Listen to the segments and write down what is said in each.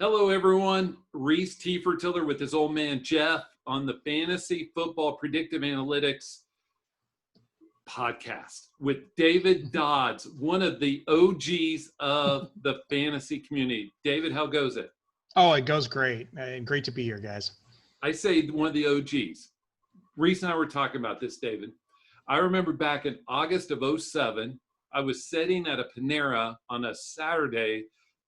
Hello, everyone. Rhys T. Fertiller with his old man Jeff on the Fantasy Football Predictive Analytics podcast with David Dodds, one of the OGs of the fantasy community. David, how goes it? Oh, it goes great. And great to be here, guys. I say one of the OGs. Rhys and I were talking about this, David. I remember back in August of 2007, I was sitting at a Panera on a Saturday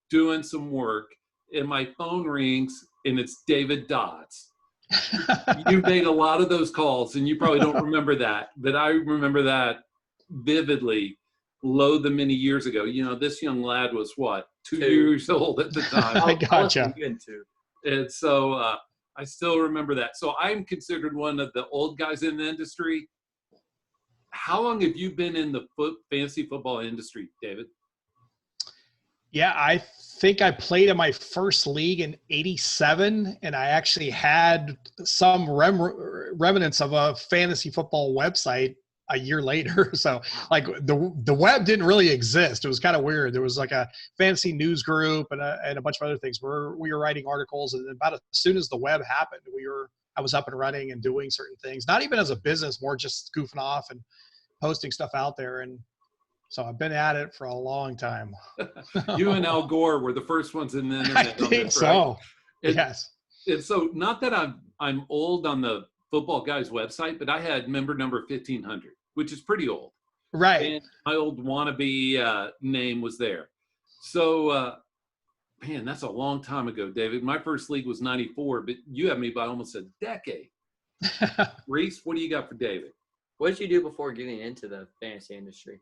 doing some work, and my phone rings, and it's David Dodds. You made a lot of those calls, and you probably don't remember that, but I remember that vividly, the many years ago. You know, this young lad was, what, two years old at the time. I gotcha. And so I still remember that. So I'm considered one of the old guys in the industry. How long have you been in the fantasy football industry, David? Yeah, I think I played in my first league in '87, and I actually had some remnants of a fantasy football website a year later. So like the web didn't really exist. It was kind of weird. There was like a fantasy news group and a bunch of other things where we were writing articles, and about as soon as the web happened, I was up and running and doing certain things, not even as a business, more just goofing off and posting stuff out there. And so I've been at it for a long time. You and Al Gore were the first ones in the internet. I think so. Right? Yes. And so not that I'm old on the Footballguys website, but I had member number 1500, which is pretty old. Right. And my old wannabe name was there. So, man, that's a long time ago, David. My first league was 94, but you have me by almost a decade. Rhys, what do you got for David? What did you do before getting into the fantasy industry?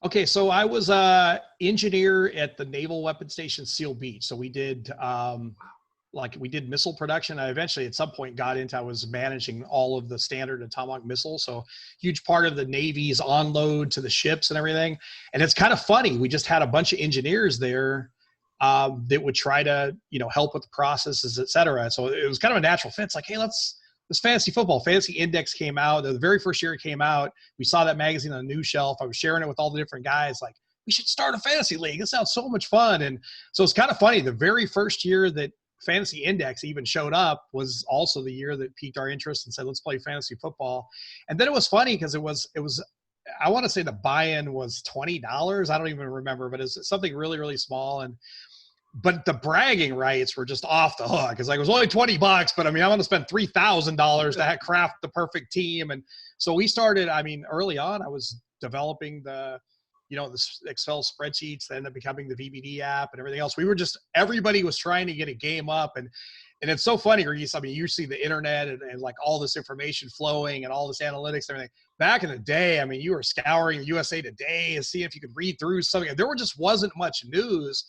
Okay, so I was an engineer at the Naval Weapons Station Seal Beach. So we did missile production. I eventually at some point I was managing all of the standard and Tomahawk missiles. So huge part of the Navy's onload to the ships and everything. And it's kind of funny. We just had a bunch of engineers there that would try to, help with the processes, et cetera. So it was kind of a natural fit. It's like, hey, this fantasy index came out. The very first year it came out, we saw that magazine on the news shelf. I was sharing it with all the different guys. Like, we should start a fantasy league. This sounds so much fun. And so it's kind of funny. The very first year that Fantasy Index even showed up was also the year that piqued our interest and said, let's play fantasy football. And then it was funny because it was, I want to say the buy-in was $20. I don't even remember, but it's something really, really small. But the bragging rights were just off the hook. It's like, it was only $20, but I mean, I'm going to spend $3,000 to craft the perfect team. And so we started, early on, I was developing the Excel spreadsheets that ended up becoming the VBD app and everything else. Everybody was trying to get a game up. And it's so funny, Rhys. You see the internet and like all this information flowing and all this analytics and everything. Back in the day, you were scouring USA Today and seeing if you could read through something. There just wasn't much news.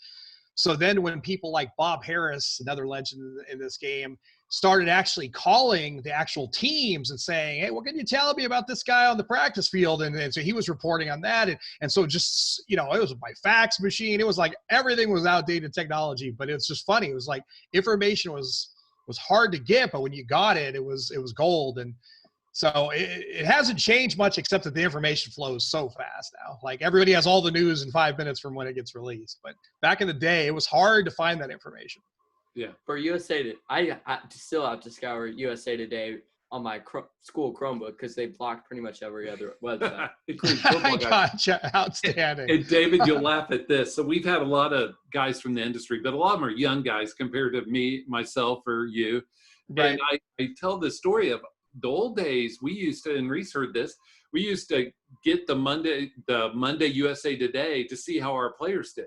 So then when people like Bob Harris, another legend in this game, started actually calling the actual teams and saying, hey, what can you tell me about this guy on the practice field? And so he was reporting on that. And so just, it was my fax machine. It was like everything was outdated technology, but it's just funny. It was like information was hard to get, but when you got it, it was gold. And so it hasn't changed much except that the information flows so fast now. Like everybody has all the news in 5 minutes from when it gets released. But back in the day, it was hard to find that information. Yeah. For USA, I still have to scour USA Today on my school Chromebook because they blocked pretty much every other website. I gotcha. Outstanding. And David, you'll laugh at this. So we've had a lot of guys from the industry, but a lot of them are young guys compared to me, myself, or you. Right. And I tell the story of the old days. We used to, and Rhys heard this, we used to get the Monday USA Today to see how our players did.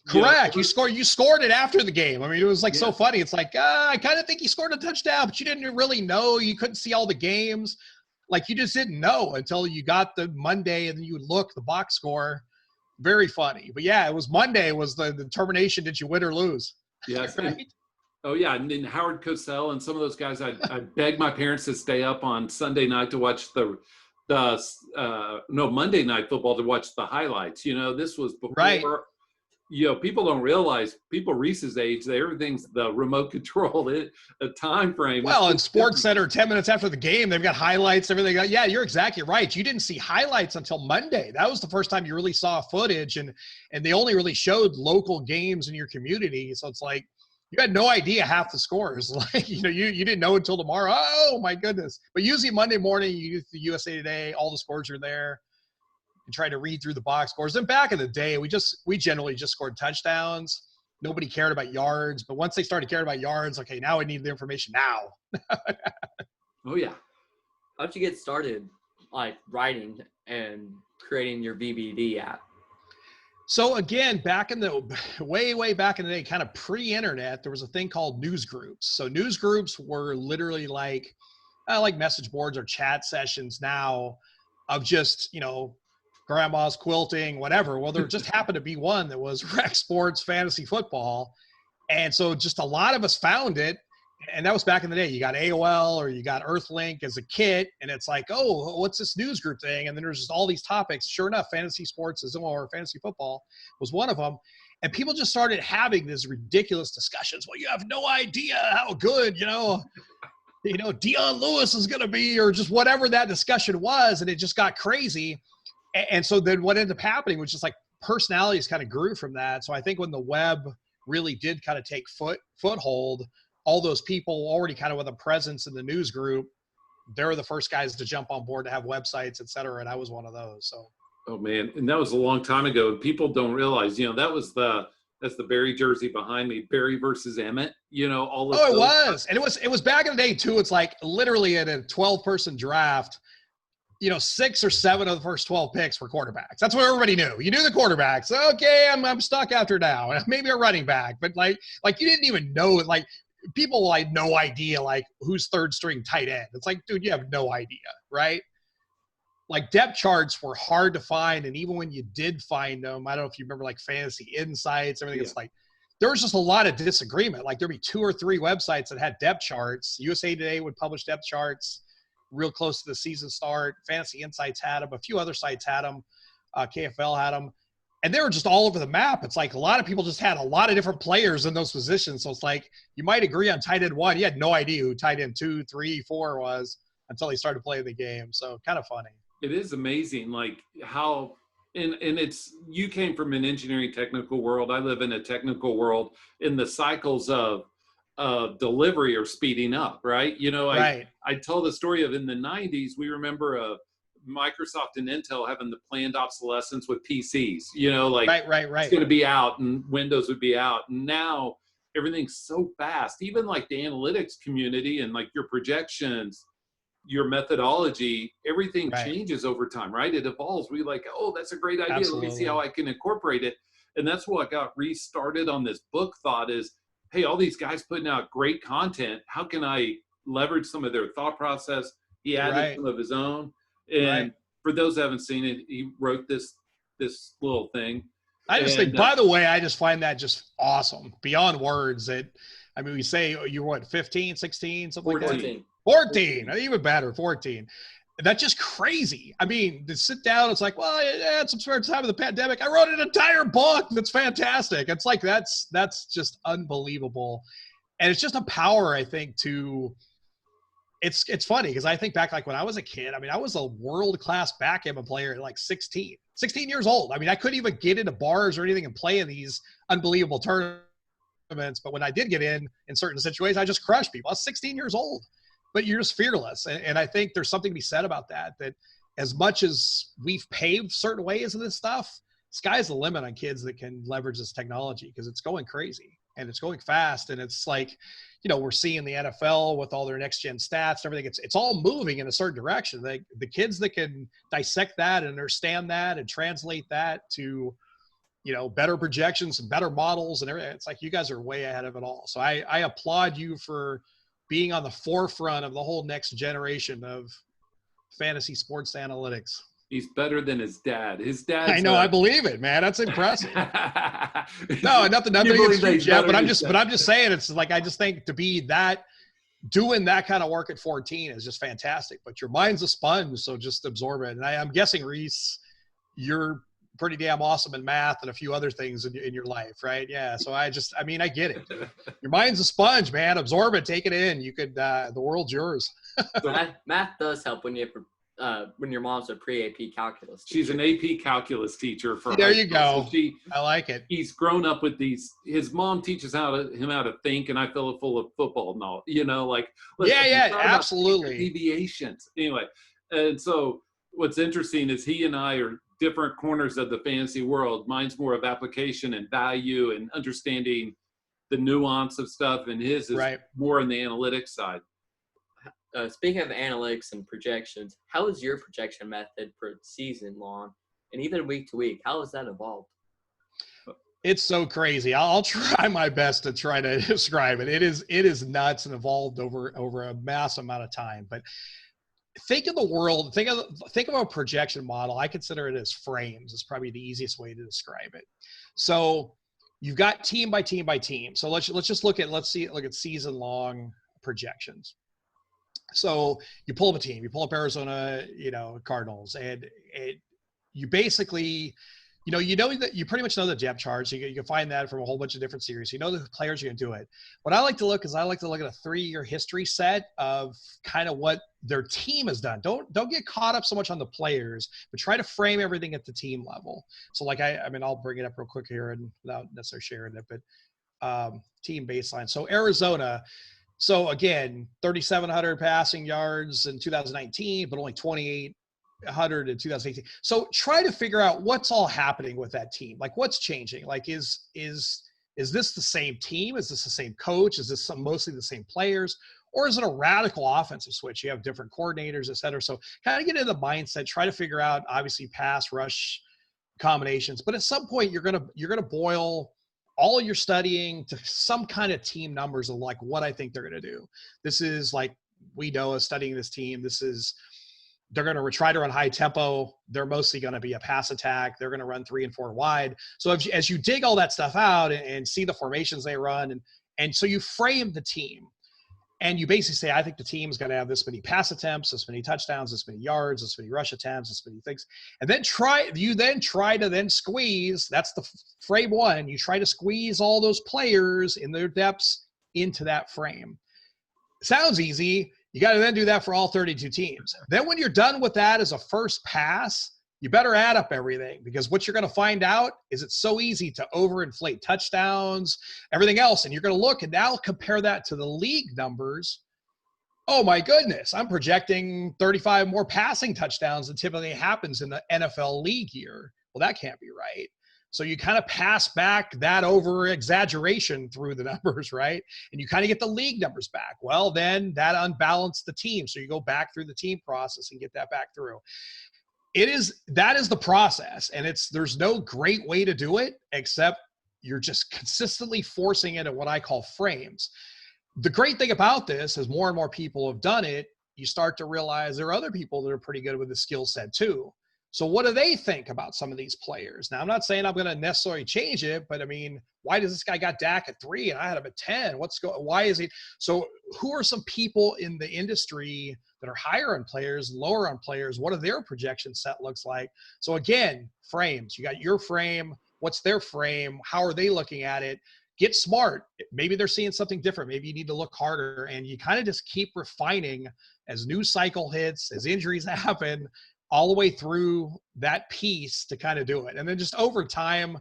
Correct. You scored it after the game. It was like so funny. It's like, I kind of think he scored a touchdown, but you didn't really know. You couldn't see all the games. Like you just didn't know until you got the Monday and then you would look the box score. Very funny. But yeah, it was Monday was the determination. Did you win or lose? Yes. Right? And then Howard Cosell and some of those guys, I begged my parents to stay up on Sunday night to watch Monday Night Football to watch the highlights. This was before. Right. People don't realize, people Rhys's age, everything's the remote control, a time frame. Well, in Sports Center, 10 minutes after the game, they've got highlights, everything. Yeah, you're exactly right. You didn't see highlights until Monday. That was the first time you really saw footage, and they only really showed local games in your community. So it's like, you had no idea half the scores. Like, you didn't know until tomorrow. Oh my goodness. But usually Monday morning, you use the USA Today, all the scores are there. You try to read through the box scores. And back in the day, we generally just scored touchdowns. Nobody cared about yards. But once they started caring about yards, okay, now I need the information now. Oh yeah. How'd you get started, like writing and creating your VBD app? So again, back in the way back in the day, kind of pre-internet, there was a thing called news groups. So news groups were literally like message boards or chat sessions now of just, grandma's quilting, whatever. Well, there just happened to be one that was rec sports, fantasy football. And so just a lot of us found it. And that was back in the day. You got AOL or you got Earthlink as a kit. And it's like, oh, what's this news group thing? And then there's just all these topics. Sure enough, fantasy sports or fantasy football was one of them. And people just started having these ridiculous discussions. Well, you have no idea how good, Deion Lewis is going to be, or just whatever that discussion was. And it just got crazy. And so then what ended up happening was just like personalities kind of grew from that. So I think when the web really did kind of take foothold, all those people already kind of with a presence in the news group, they're the first guys to jump on board to have websites, et cetera. And I was one of those. So. Oh man. And that was a long time ago. And people don't realize, that's the Barry jersey behind me, Barry versus Emmett, all of those. It was. And it was back in the day too. It's like literally in a 12-person draft, 6 or 7 of the first 12 picks were quarterbacks. That's what everybody knew. You knew the quarterbacks. Okay, I'm stuck after now. Maybe a running back, but like you didn't even know. Like people had no idea like who's third string tight end. It's like, dude, you have no idea, right? Like depth charts were hard to find, and even when you did find them, I don't know if you remember like Fantasy Insights, everything. It's like there was just a lot of disagreement. Like there'd be 2 or 3 websites that had depth charts. USA Today would publish depth charts real close to the season start. Fantasy Insights had them. A few other sites had them. KFL had them. And they were just all over the map. It's like a lot of people just had a lot of different players in those positions. So it's like you might agree on tight end 1. You had no idea who tight end 2, 3, 4 was until he started playing the game. So kind of funny. It is amazing like how and it's you came from an engineering technical world. I live in a technical world, and the cycles of delivery are speeding up, right? Right. I tell the story of in the 90s, we remember Microsoft and Intel having the planned obsolescence with PCs, right. It's going to be out and Windows would be out. And now everything's so fast, even like the analytics community and like your projections, your methodology, everything changes over time, right? It evolves. We like, oh, that's a great idea. Absolutely. Let me see how I can incorporate it. And that's what got Rhys started on this book thought is, hey, all these guys putting out great content. How can I leverage some of their thought process? He added some of his own. And for those who haven't seen it, he wrote this little thing. I just think, by the way, I just find that just awesome. Beyond words we say you're what, 15, 16, something 14. like that? 14. Even better, 14. That's just crazy. I mean, to sit down, it's like, well, yeah, it's some spare time of the pandemic. I wrote an entire book that's fantastic. It's like that's just unbelievable. And it's just a power, I think, to it's funny because I think back like when I was a kid, I was a world-class backgammon player at like 16 years old. I couldn't even get into bars or anything and play in these unbelievable tournaments. But when I did get in certain situations, I just crushed people. I was 16 years old. But you're just fearless. And I think there's something to be said about that as much as we've paved certain ways of this stuff, sky's the limit on kids that can leverage this technology because it's going crazy and it's going fast. And it's like, we're seeing the NFL with all their next gen stats, everything. It's all moving in a certain direction. The kids that can dissect that and understand that and translate that to, better projections and better models and everything. It's like you guys are way ahead of it all. So I applaud you for being on the forefront of the whole next generation of fantasy sports analytics. He's better than his dad. His dad. I know. I believe it, man. That's impressive. No, nothing against you, Jeff. But I'm just saying, it's like I just think to be doing that kind of work at 14 is just fantastic. But your mind's a sponge, so just absorb it. And I'm guessing, Rhys, you're pretty damn awesome in math and a few other things in your life, right? Yeah. So I get it. Your mind's a sponge, man. Absorb it, take it in. You could, the world's yours. Math does help when you have when your mom's a pre-AP calculus teacher. She's an AP calculus teacher for There high you school. go. So I like it. he's grown up with these. His mom teaches him how to think, and I fill it full of football knowledge. Like listen, Yeah, it's not about absolutely. deviations. Anyway, and so what's interesting is he and I are different corners of the fantasy world. Mine's more of application and value and understanding the nuance of stuff, and his is more on the analytics side. Speaking of analytics and projections, how is your projection method for season long and even week to week? How has that evolved? It's so crazy. I'll try my best to try to describe it. It is nuts and evolved over a mass amount of time. But think of the world. Think of a projection model. I consider it as frames. It's probably the easiest way to describe it. So you've got team by team by team. So let's just look at season long projections. So you pull up a team, you pull up Arizona, Cardinals, and you basically, that you pretty much know the depth charts. You can find that from a whole bunch of different series. You know the players are going to do it. What I like to look at a 3-year history set of kind of what their team has done. Don't get caught up so much on the players, but try to frame everything at the team level. So like I'll bring it up real quick here and without necessarily sharing it, but team baseline. So Arizona. So again, 3,700 passing yards in 2019, but only 2,800 in 2018. So try to figure out what's all happening with that team. Like what's changing? Like is this the same team? Is this the same coach? Is this mostly the same players? Or is it a radical offensive switch? You have different coordinators, et cetera. So kind of get into the mindset, try to figure out obviously pass rush combinations. But at some point you're gonna boil all your studying to some kind of team numbers of like what I think they're going to do. This is like, we know as studying this team, they're going to try to run high tempo. They're mostly going to be a pass attack. They're going to run 3 and 4 wide. So as you dig all that stuff out and see the formations they run, and so you frame the team. And you basically say, I think the team is going to have this many pass attempts, this many touchdowns, this many yards, this many rush attempts, this many things. And then try to squeeze, that's the frame one. You try to squeeze all those players in their depths into that frame. Sounds easy. You got to then do that for all 32 teams. Then when you're done with that as a first pass, you better add up everything, because what you're going to find out is it's so easy to overinflate touchdowns, everything else. And you're going to look and now compare that to the league numbers. Oh my goodness, I'm projecting 35 more passing touchdowns than typically happens in the NFL league year. Well, that can't be right. So you kind of pass back that over exaggeration through the numbers, right? And you kind of get the league numbers back. Well, then that unbalanced the team. So you go back through the team process and get that back through. That is the process, and there's no great way to do it except you're just consistently forcing it at what I call frames. The great thing about this is more and more people have done it. You start to realize there are other people that are pretty good with the skill set too. So what do they think about some of these players? Now, I'm not saying I'm going to necessarily change it, but I mean, why does this guy got Dak at 3 and I had him at 10? Why is he? So who are some people in the industry that are higher on players, lower on players? What are their projection set looks like? So again, frames. You got your frame. What's their frame? How are they looking at it? Get smart. Maybe they're seeing something different. Maybe you need to look harder, and you kind of just keep refining as news cycle hits, as injuries happen, all the way through that piece to kind of do it. And then just over time,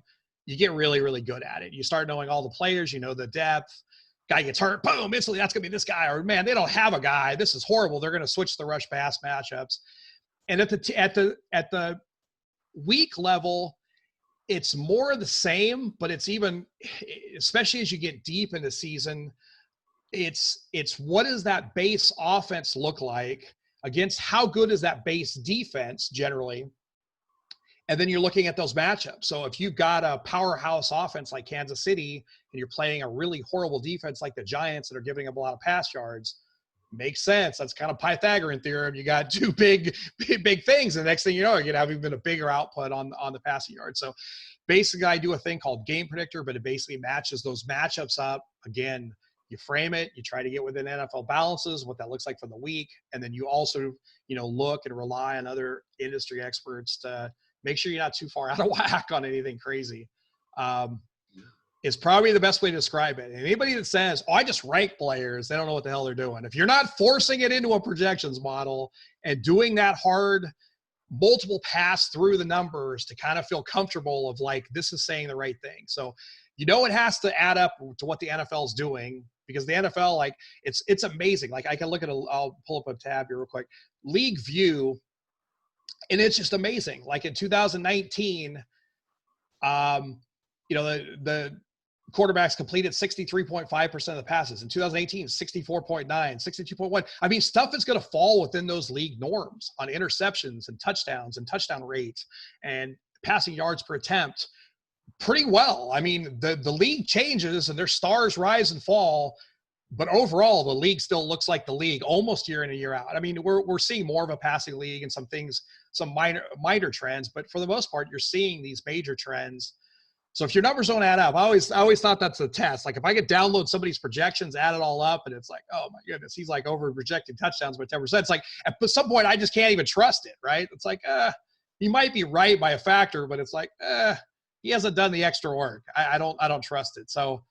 you get really, really good at it. You start knowing all the players, you know the depth. Guy gets hurt, boom, instantly that's going to be this guy. Or, man, they don't have a guy. This is horrible. They're going to switch the rush pass matchups. And at the week level, it's more of the same, but it's even, especially as you get deep in the season, it's what does that base offense look like against how good is that base defense generally? And then you're looking at those matchups. So if you've got a powerhouse offense like Kansas City and you're playing a really horrible defense like the Giants that are giving up a lot of pass yards, makes sense. That's kind of Pythagorean theorem. You got two big things. And the next thing you know, you're going to have even a bigger output on the passing yard. So basically I do a thing called Game Predictor, but it basically matches those matchups up. Again, you frame it, you try to get within NFL balances, what that looks like for the week. And then you also, look and rely on other industry experts to make sure you're not too far out of whack on anything crazy. is probably the best way to describe it. And anybody that says, oh, I just rank players, they don't know what the hell they're doing. If you're not forcing it into a projections model and doing that hard multiple pass through the numbers to kind of feel comfortable of like, this is saying the right thing. So, it has to add up to what the NFL is doing, because the NFL, like, it's amazing. Like, I can look at I'll pull up a tab here real quick, League View, and it's just amazing. Like in 2019, the quarterbacks completed 63.5% of the passes. In 2018, 64.9, 62.1. I mean, stuff is going to fall within those league norms on interceptions and touchdown rates and passing yards per attempt pretty well. I mean, the league changes and their stars rise and fall, but overall the league still looks like the league almost year in and year out. I mean, we're seeing more of a passing league and some things, some minor trends, but for the most part, you're seeing these major trends. So if your numbers don't add up, I always thought that's a test. Like if I could download somebody's projections, add it all up, and it's like, oh my goodness, he's like over projecting touchdowns by 10%. It's like at some point I just can't even trust it, right? It's like, he might be right by a factor, but it's like, he hasn't done the extra work. I don't trust it. So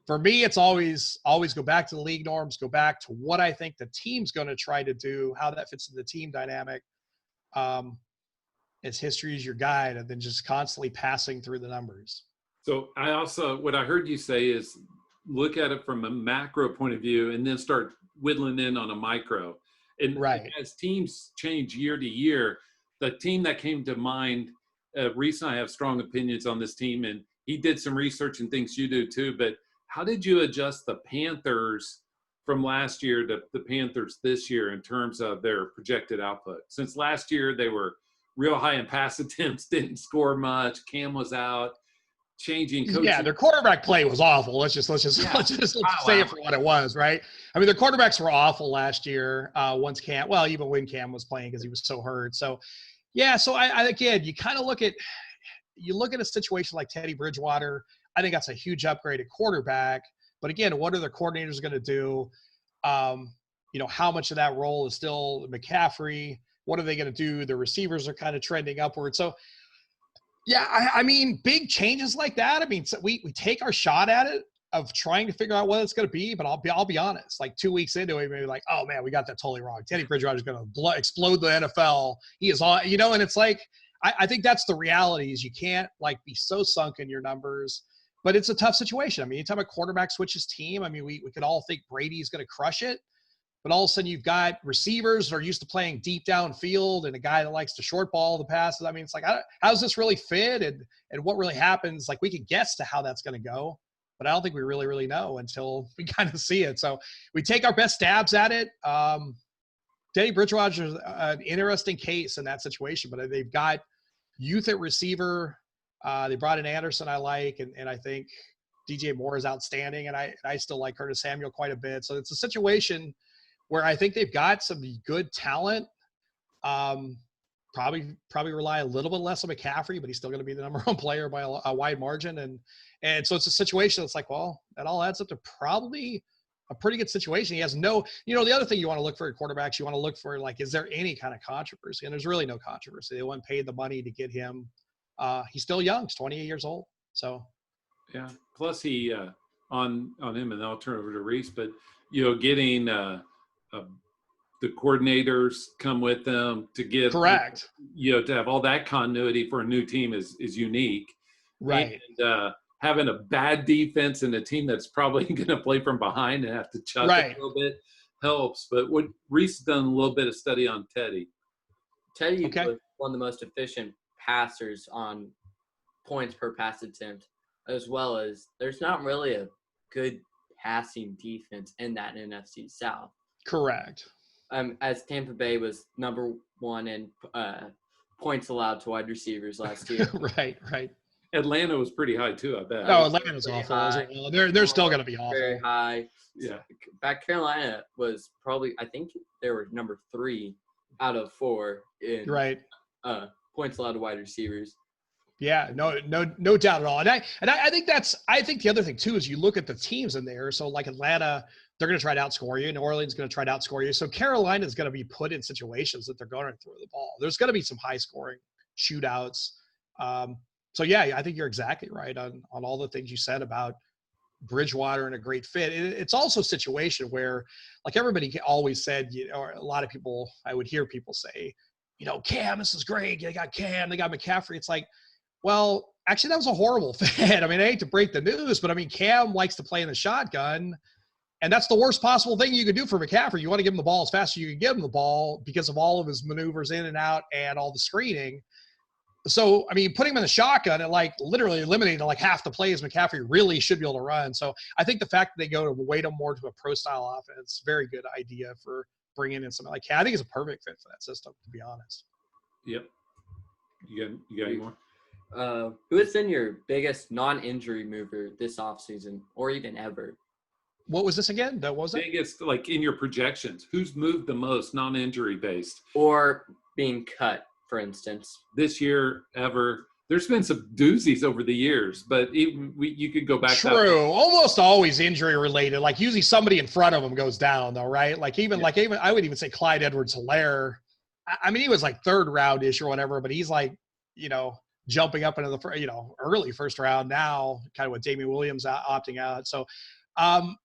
for me, it's always go back to the league norms, go back to what I think the team's going to try to do, how that fits into the team dynamic. It's history is your guide, and then just constantly passing through the numbers. So what I heard you say is look at it from a macro point of view and then start whittling in on a micro. And right. As teams change year to year, the team that came to mind, Rhys and I have strong opinions on this team, and he did some research and things you do too, but how did you adjust the Panthers from last year to the Panthers this year in terms of their projected output? Since last year they were real high in pass attempts, didn't score much, Cam was out. Changing coaching. Yeah, their quarterback play was awful. Let's just say it for what it was, right? I mean, their quarterbacks were awful last year. Even when Cam was playing because he was so hurt. So, yeah. So I again, you kind of look at a situation like Teddy Bridgewater. I think that's a huge upgrade at quarterback. But again, what are the coordinators going to do? How much of that role is still McCaffrey? What are they going to do? The receivers are kind of trending upward. So. Yeah, I mean, big changes like that. I mean, so we take our shot at it of trying to figure out what it's going to be. But I'll be honest. Like 2 weeks into it, maybe like, oh man, we got that totally wrong. Teddy Bridgewater is going to explode the NFL. He is on, and it's like I think that's the reality. Is you can't like be so sunk in your numbers. But it's a tough situation. I mean, anytime a quarterback switches team, I mean, we could all think Brady's going to crush it. But all of a sudden, you've got receivers that are used to playing deep downfield and a guy that likes to short ball the passes. I mean, it's like, how does this really fit? And what really happens? Like, we could guess to how that's going to go, but I don't think we really, really know until we kind of see it. So we take our best stabs at it. Teddy Bridgewater is an interesting case in that situation, but they've got youth at receiver. They brought in Anderson, I like, and I think DJ Moore is outstanding, and I still like Curtis Samuel quite a bit. So it's a situation where I think they've got some good talent. Probably rely a little bit less on McCaffrey, but he's still going to be the number one player by a wide margin. And so it's a situation that's like, well, that all adds up to probably a pretty good situation. He has no, the other thing you want to look for at quarterbacks, you want to look for like, is there any kind of controversy? And there's really no controversy. They wouldn't pay the money to get him. He's still young. He's 28 years old. So. Yeah. Plus he, on him, and I'll turn over to Rhys, but getting, the coordinators come with them to give correct, to have all that continuity for a new team is unique, right? And having a bad defense and a team that's probably going to play from behind and have to chuck a little bit helps. But what Rhys done a little bit of study on Teddy. Teddy was one of the most efficient passers on points per pass attempt, as well as there's not really a good passing defense in that NFC South. Correct. As Tampa Bay was number one in points allowed to wide receivers last year. Right. Atlanta was pretty high too, I bet. No, Atlanta's awful as well. They're still going to be awful. Very high. Yeah. Back Carolina was probably, I think they were number 3 out of 4 in points allowed to wide receivers. Yeah, no doubt at all. And I think the other thing too is you look at the teams in there. So like Atlanta, they're going to try to outscore you. New Orleans is going to try to outscore you. So Carolina is going to be put in situations that they're going to throw the ball. There's going to be some high scoring shootouts. So yeah, I think you're exactly right on all the things you said about Bridgewater and a great fit. It's also a situation where, like everybody always said, or a lot of people, I would hear people say, Cam, this is great. They got Cam, they got McCaffrey. It's like, well, actually, that was a horrible fit. I mean, I hate to break the news, but I mean, Cam likes to play in the shotgun, and that's the worst possible thing you could do for McCaffrey. You want to give him the ball as fast as you can give him the ball because of all of his maneuvers in and out and all the screening. So, I mean, putting him in the shotgun, it like literally eliminated like half the plays McCaffrey really should be able to run. So I think the fact that they go to weight him more to a pro style offense, very good idea for bringing in something like Cam. I think it's a perfect fit for that system, to be honest. Yep. You got any more? Who has been your biggest non-injury mover this offseason or even ever? What was this again? That was it? Biggest, like in your projections, who's moved the most non-injury based? Or being cut, for instance. This year, ever. There's been some doozies over the years, but even you could go back. True. Almost always injury related. Like usually somebody in front of him goes down though, right? Like even I would even say Clyde Edwards-Helaire. I mean, he was like third round-ish or whatever, but he's like, jumping up into the, early first round now, kind of with Damian Williams opting out. So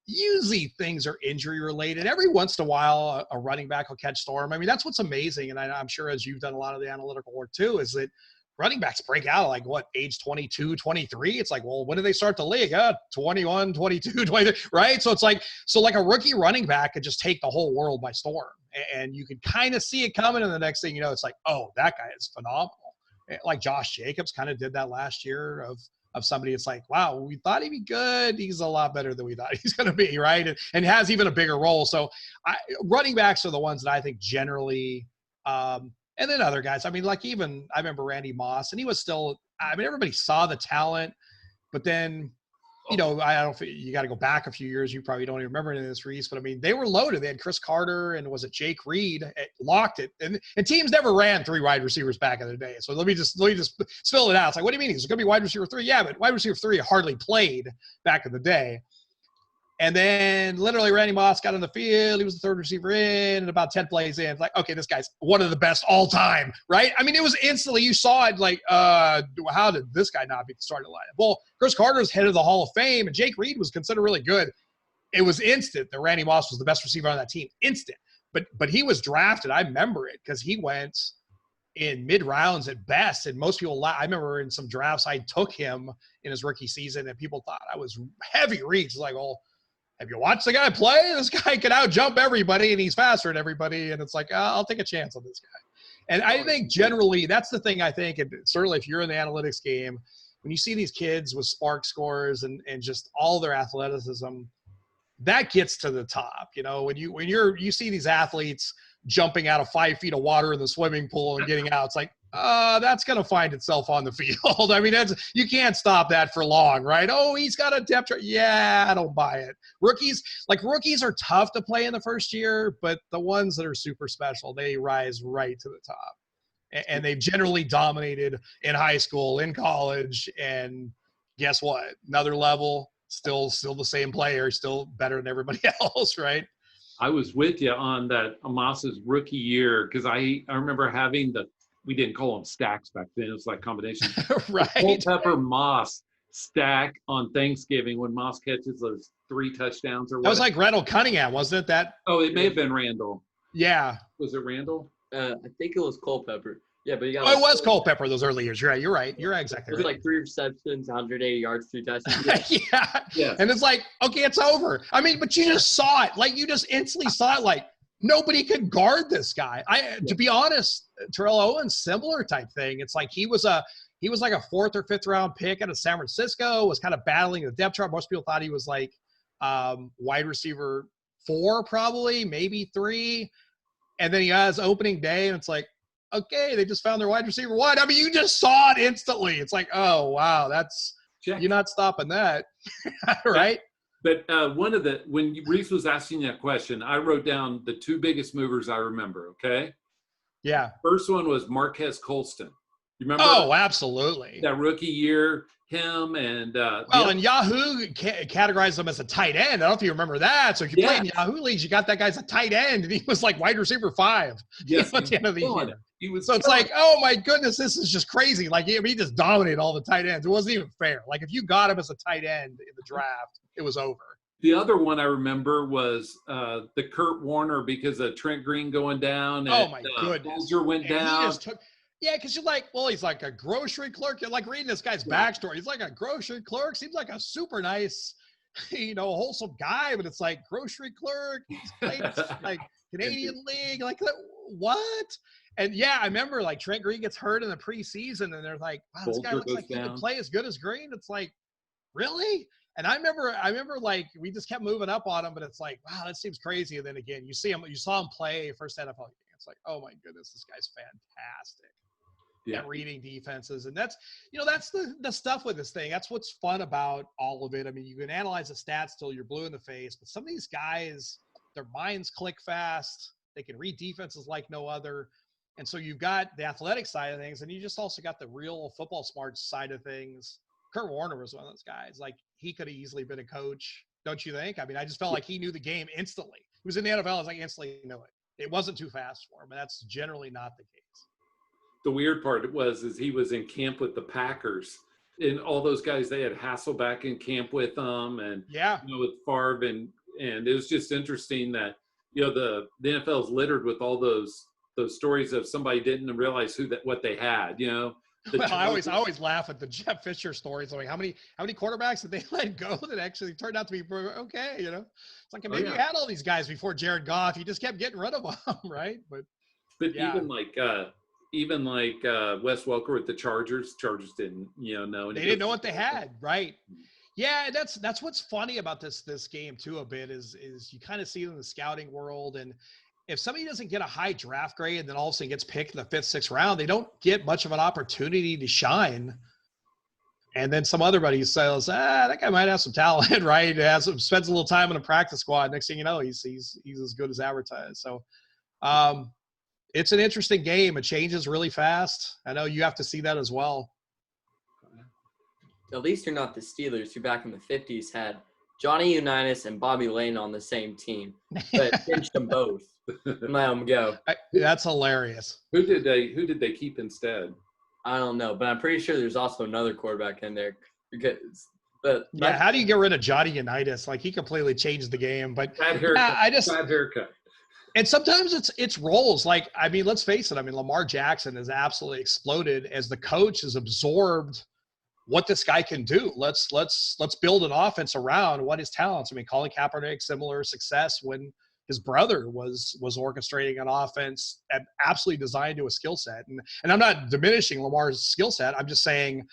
usually things are injury related. Every once in a while, a running back will catch storm. I mean, that's what's amazing. And I'm sure as you've done a lot of the analytical work too, is that running backs break out like age 22, 23. It's like, well, when do they start the league? 21, 22, 23, right? So it's like, like a rookie running back could just take the whole world by storm. And you can kind of see it coming. And the next thing you know, it's like, oh, that guy is phenomenal. Like Josh Jacobs kind of did that last year of somebody. It's like, wow, we thought he'd be good. He's a lot better than we thought he's going to be, right? And has even a bigger role. So running backs are the ones that I think generally and then other guys. I mean, like even I remember Randy Moss, and he was still – I mean, everybody saw the talent, but then – I don't think you got to go back a few years. You probably don't even remember any of this, Rhys, but I mean, they were loaded. They had Chris Carter and was it Jake Reed locked it. And teams never ran three wide receivers back in the day. So let me just spill it out. It's like, what do you mean? He's going to be wide receiver 3? Yeah, but wide receiver 3 hardly played back in the day. And then literally Randy Moss got on the field. He was the third receiver in, and about 10 plays in, it's like, okay, this guy's one of the best all time, right? I mean, it was instantly, you saw it like, how did this guy not be the starting lineup? Well, Chris Carter's head of the Hall of Fame, and Jake Reed was considered really good. It was instant that Randy Moss was the best receiver on that team. Instant. But he was drafted. I remember it because he went in mid-rounds at best, and most people I remember in some drafts I took him in his rookie season, and people thought I was heavy reach. Like, well, have you watched the guy play? This guy can out-jump everybody, and he's faster than everybody. And it's like, I'll take a chance on this guy. And I think generally that's the thing I think, and certainly if you're in the analytics game, when you see these kids with spark scores and just all their athleticism, that gets to the top. When you see these athletes jumping out of 5 feet of water in the swimming pool and getting out, it's like, that's going to find itself on the field. I mean, you can't stop that for long, right? Oh, he's got a depth chart. Yeah, I don't buy it. Rookies are tough to play in the first year, but the ones that are super special, they rise right to the top. And they've generally dominated in high school, in college, and guess what? Another level, still the same player, still better than everybody else, right? I was with you on that Moss's rookie year because I remember having we didn't call them stacks back then. It was like combinations. Right. Culpepper Moss stack on Thanksgiving when Moss catches those 3 touchdowns or whatever. That was like Randall Cunningham, wasn't it? That? Oh, it may have been Randall. Yeah. Was it Randall? I think it was Culpepper. Yeah, but you got. It was Culpepper those early years. You're right. You're exactly right. It was right. like 3 receptions, 180 yards, 3 touchdowns. Yeah. Yes. And it's like, okay, it's over. I mean, but you just saw it. Like, you just instantly saw it. Like, nobody could guard this guy. To be honest, Terrell Owens, similar type thing. It's like he was like a 4th or 5th round pick out of San Francisco, was kind of battling the depth chart. Most people thought he was like wide receiver 4, probably, maybe 3. And then he has opening day, and it's like, okay, they just found their wide receiver 1. I mean, you just saw it instantly. It's like, oh, wow, you're not stopping that, right? But when Rhys was asking that question, I wrote down the 2 biggest movers I remember, okay? Yeah. First one was Marquez Colston. You remember? Oh, absolutely. That rookie year, him and and Yahoo categorized him as a tight end. I don't know if you remember that. So if you played in Yahoo leagues, you got that guy's a tight end, and he was like wide receiver 5 yes, at the end of the year. He was so it's like, oh my goodness, this is just crazy. Like he just dominated all the tight ends. It wasn't even fair. Like if you got him as a tight end in the draft, it was over. The other one I remember was the Kurt Warner because of Trent Green going down. And, oh my goodness, Bolger went down. He just took. Yeah, because you're like, well, he's like a grocery clerk. You're like reading this guy's backstory. He's like a grocery clerk. Seems like a super nice, wholesome guy, but it's like grocery clerk. He's played like Canadian League. Like what? And yeah, I remember like Trent Green gets hurt in the preseason, and they're like, wow, this guy looks like he could play as good as Green. It's like, really? And I remember like we just kept moving up on him, but it's like, wow, that seems crazy. And then again, you saw him play first NFL game. It's like, oh my goodness, this guy's fantastic. At reading defenses. And that's the stuff with this thing. That's what's fun about all of it. I mean, you can analyze the stats till you're blue in the face, but some of these guys, their minds click fast. They can read defenses like no other. And so you've got the athletic side of things, and you just also got the real football smarts side of things. Kurt Warner was one of those guys. Like he could have easily been a coach, don't you think? I mean, I just felt like he knew the game instantly. He was in the NFL, I was like instantly knew it. It wasn't too fast for him, and that's generally not the case. The weird part is he was in camp with the Packers, and all those guys, they had Hasselbeck in camp with them, and with Favre, and it was just interesting that the NFL is littered with all those stories of somebody didn't realize what they had. I always laugh at the Jeff Fisher stories. I mean, how many quarterbacks did they let go that actually turned out to be okay? It's like maybe you had all these guys before Jared Goff. You just kept getting rid of them, right? But even like Wes Welker with the Chargers didn't know. They didn't know what they had, right? Yeah, that's what's funny about this game too a bit is you kind of see it in the scouting world, and if somebody doesn't get a high draft grade and then all of a sudden gets picked in the 5th, 6th round, they don't get much of an opportunity to shine. And then some other buddy says, that guy might have some talent, right? Spends a little time in a practice squad. Next thing you know, he's as good as advertised. So it's an interesting game. It changes really fast. I know you have to see that as well. At least you're not the Steelers, who back in the 50s had Johnny Unitas and Bobby Lane on the same team, but pinched them both and let them go. That's hilarious. Who did they keep instead? I don't know, but I'm pretty sure there's also another quarterback in there. How do you get rid of Johnny Unitas? Like he completely changed the game. But bad haircut. And sometimes it's roles. Like, I mean, let's face it. I mean, Lamar Jackson has absolutely exploded as the coach has absorbed what this guy can do. Let's build an offense around what his talents. I mean, Colin Kaepernick, similar success when his brother was orchestrating an offense absolutely designed to a skill set. And I'm not diminishing Lamar's skill set. I'm just saying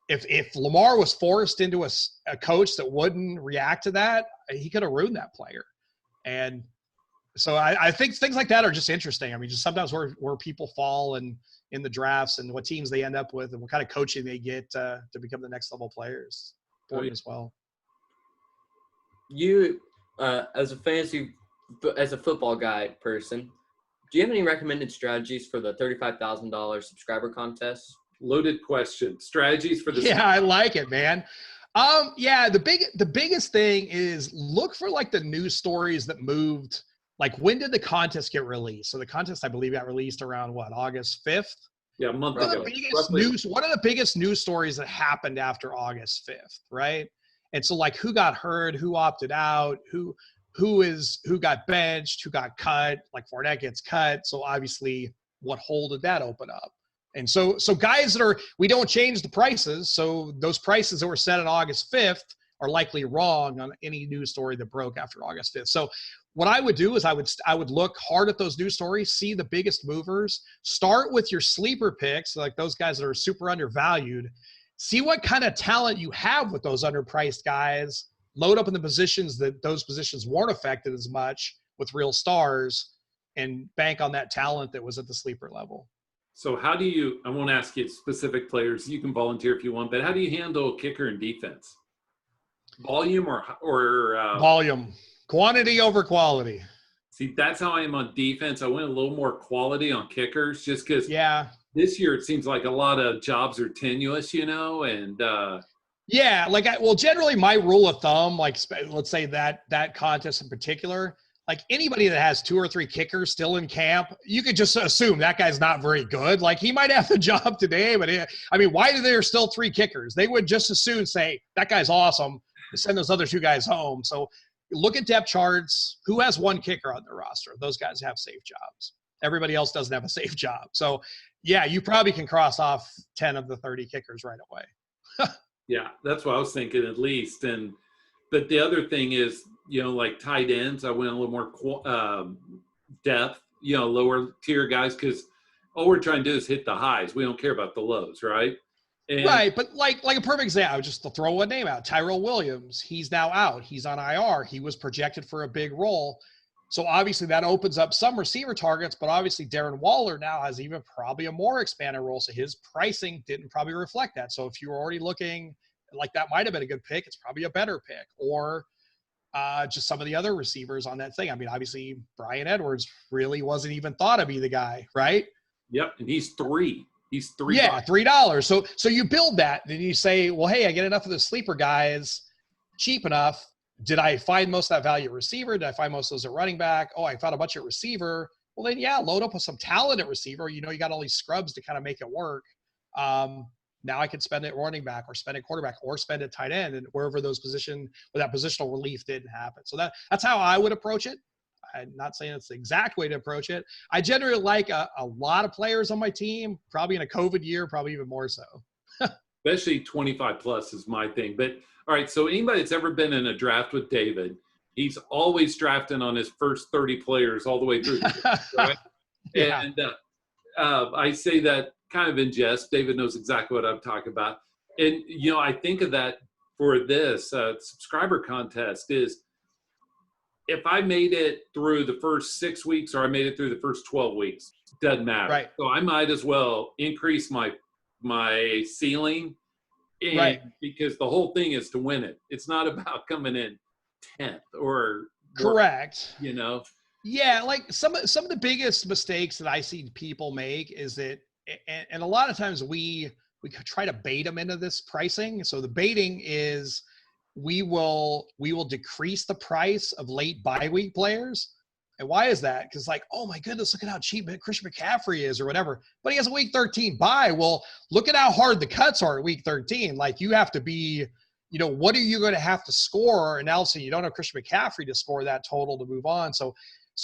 if Lamar was forced into a coach that wouldn't react to that, he could have ruined that player. And so I think things like that are just interesting. I mean, just sometimes where people fall in the drafts and what teams they end up with and what kind of coaching they get to become the next level players for them as well. You, as a football guy person, do you have any recommended strategies for the $35,000 subscriber contest? Loaded question. Strategies for the Yeah, I like it, man. The biggest thing is look for like the news stories that moved. Like, when did the contest get released? So the contest, I believe, got released around August 5th? Yeah, a month ago. One of the biggest news stories that happened after August 5th, right? And so, like, who got hurt, who opted out, who got benched, who got cut. Like, Fournette gets cut. So obviously, what hole did that open up? And so guys we don't change the prices. So those prices that were set on August 5th are likely wrong on any news story that broke after August 5th. So what I would do is I would look hard at those news stories, see the biggest movers, start with your sleeper picks, like those guys that are super undervalued, see what kind of talent you have with those underpriced guys, load up in the positions that those positions weren't affected as much with real stars, and bank on that talent that was at the sleeper level. So how do you, I won't ask you specific players, you can volunteer if you want, but how do you handle kicker and defense? Volume or volume. Quantity over quality. See, that's how I am on defense. I went a little more quality on kickers just because this year it seems like a lot of jobs are tenuous, and Yeah, generally my rule of thumb, let's say that contest in particular, like anybody that has 2 or 3 kickers still in camp, you could just assume that guy's not very good. Like he might have the job today, but why do there still 3 kickers? They would just as soon say that guy's awesome, send those other 2 guys home. So look at depth charts. Who has 1 kicker on their roster? Those guys have safe jobs. Everybody else doesn't have a safe job. So yeah, you probably can cross off 10 of the 30 kickers right away. Yeah, that's what I was thinking at least. But the other thing is, like tight ends, I went a little more depth, lower tier guys, because all we're trying to do is hit the highs. We don't care about the lows, right? Right, but like a perfect example, just to throw one name out, Tyrell Williams, he's now out. He's on IR. He was projected for a big role. So obviously that opens up some receiver targets, but obviously Darren Waller now has even probably a more expanded role. So his pricing didn't probably reflect that. So if you were already looking like that might have been a good pick, it's probably a better pick. Or just some of the other receivers on that thing. Obviously Brian Edwards really wasn't even thought to be the guy, right? Yep, and he's 3. He's $3. Yeah, $3. So you build that, then you say, well, hey, I get enough of the sleeper guys cheap enough. Did I find most of that value at receiver? Did I find most of those at running back? Oh, I found a bunch at receiver. Well, then, yeah, load up with some talent at receiver. You got all these scrubs to kind of make it work. Now I can spend it at running back or spend it quarterback or spend it tight end and wherever where that positional relief didn't happen. So that's how I would approach it. I'm not saying it's the exact way to approach it. I generally like a lot of players on my team, probably in a COVID year, probably even more so. Especially 25 plus is my thing. But all right, so anybody that's ever been in a draft with David, he's always drafting on his first 30 players all the way through. Right? Yeah. And I say that kind of in jest. David knows exactly what I'm talking about. And, I think of that for this subscriber contest is if I made it through the first 6 weeks or I made it through the first 12 weeks, doesn't matter. Right. So I might as well increase my ceiling. Right. Because the whole thing is to win it. It's not about coming in 10th or correct. Yeah, like some of the biggest mistakes that I see people make is that, and a lot of times we try to bait them into this pricing. So the baiting is we will decrease the price of late bye week players. And why is that? Because oh my goodness, look at how cheap Christian McCaffrey is or whatever. But he has a week 13 bye. Well, look at how hard the cuts are at week 13. Like you have to be, what are you going to have to score? And also you don't have Christian McCaffrey to score that total to move on. So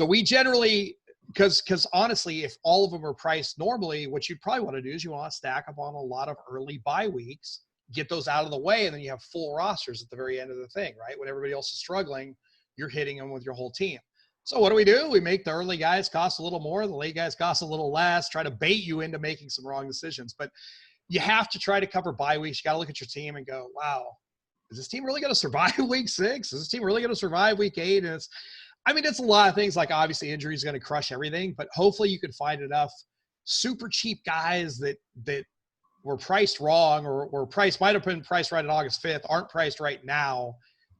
we generally, because honestly, if all of them are priced normally, what you probably want to do is you want to stack up on a lot of early bye weeks, get those out of the way, and then you have full rosters at the very end of the thing, right? When everybody else is struggling, you're hitting them with your whole team. So what do? We make the early guys cost a little more, the late guys cost a little less, try to bait you into making some wrong decisions. But you have to try to cover bye weeks. You got to look at your team and go, wow, is this team really going to survive week 6? Is this team really going to survive week 8? And it's a lot of things. Like obviously injury is going to crush everything, but hopefully you can find enough super cheap guys that were priced wrong or might have been priced right on August 5th, aren't priced right now,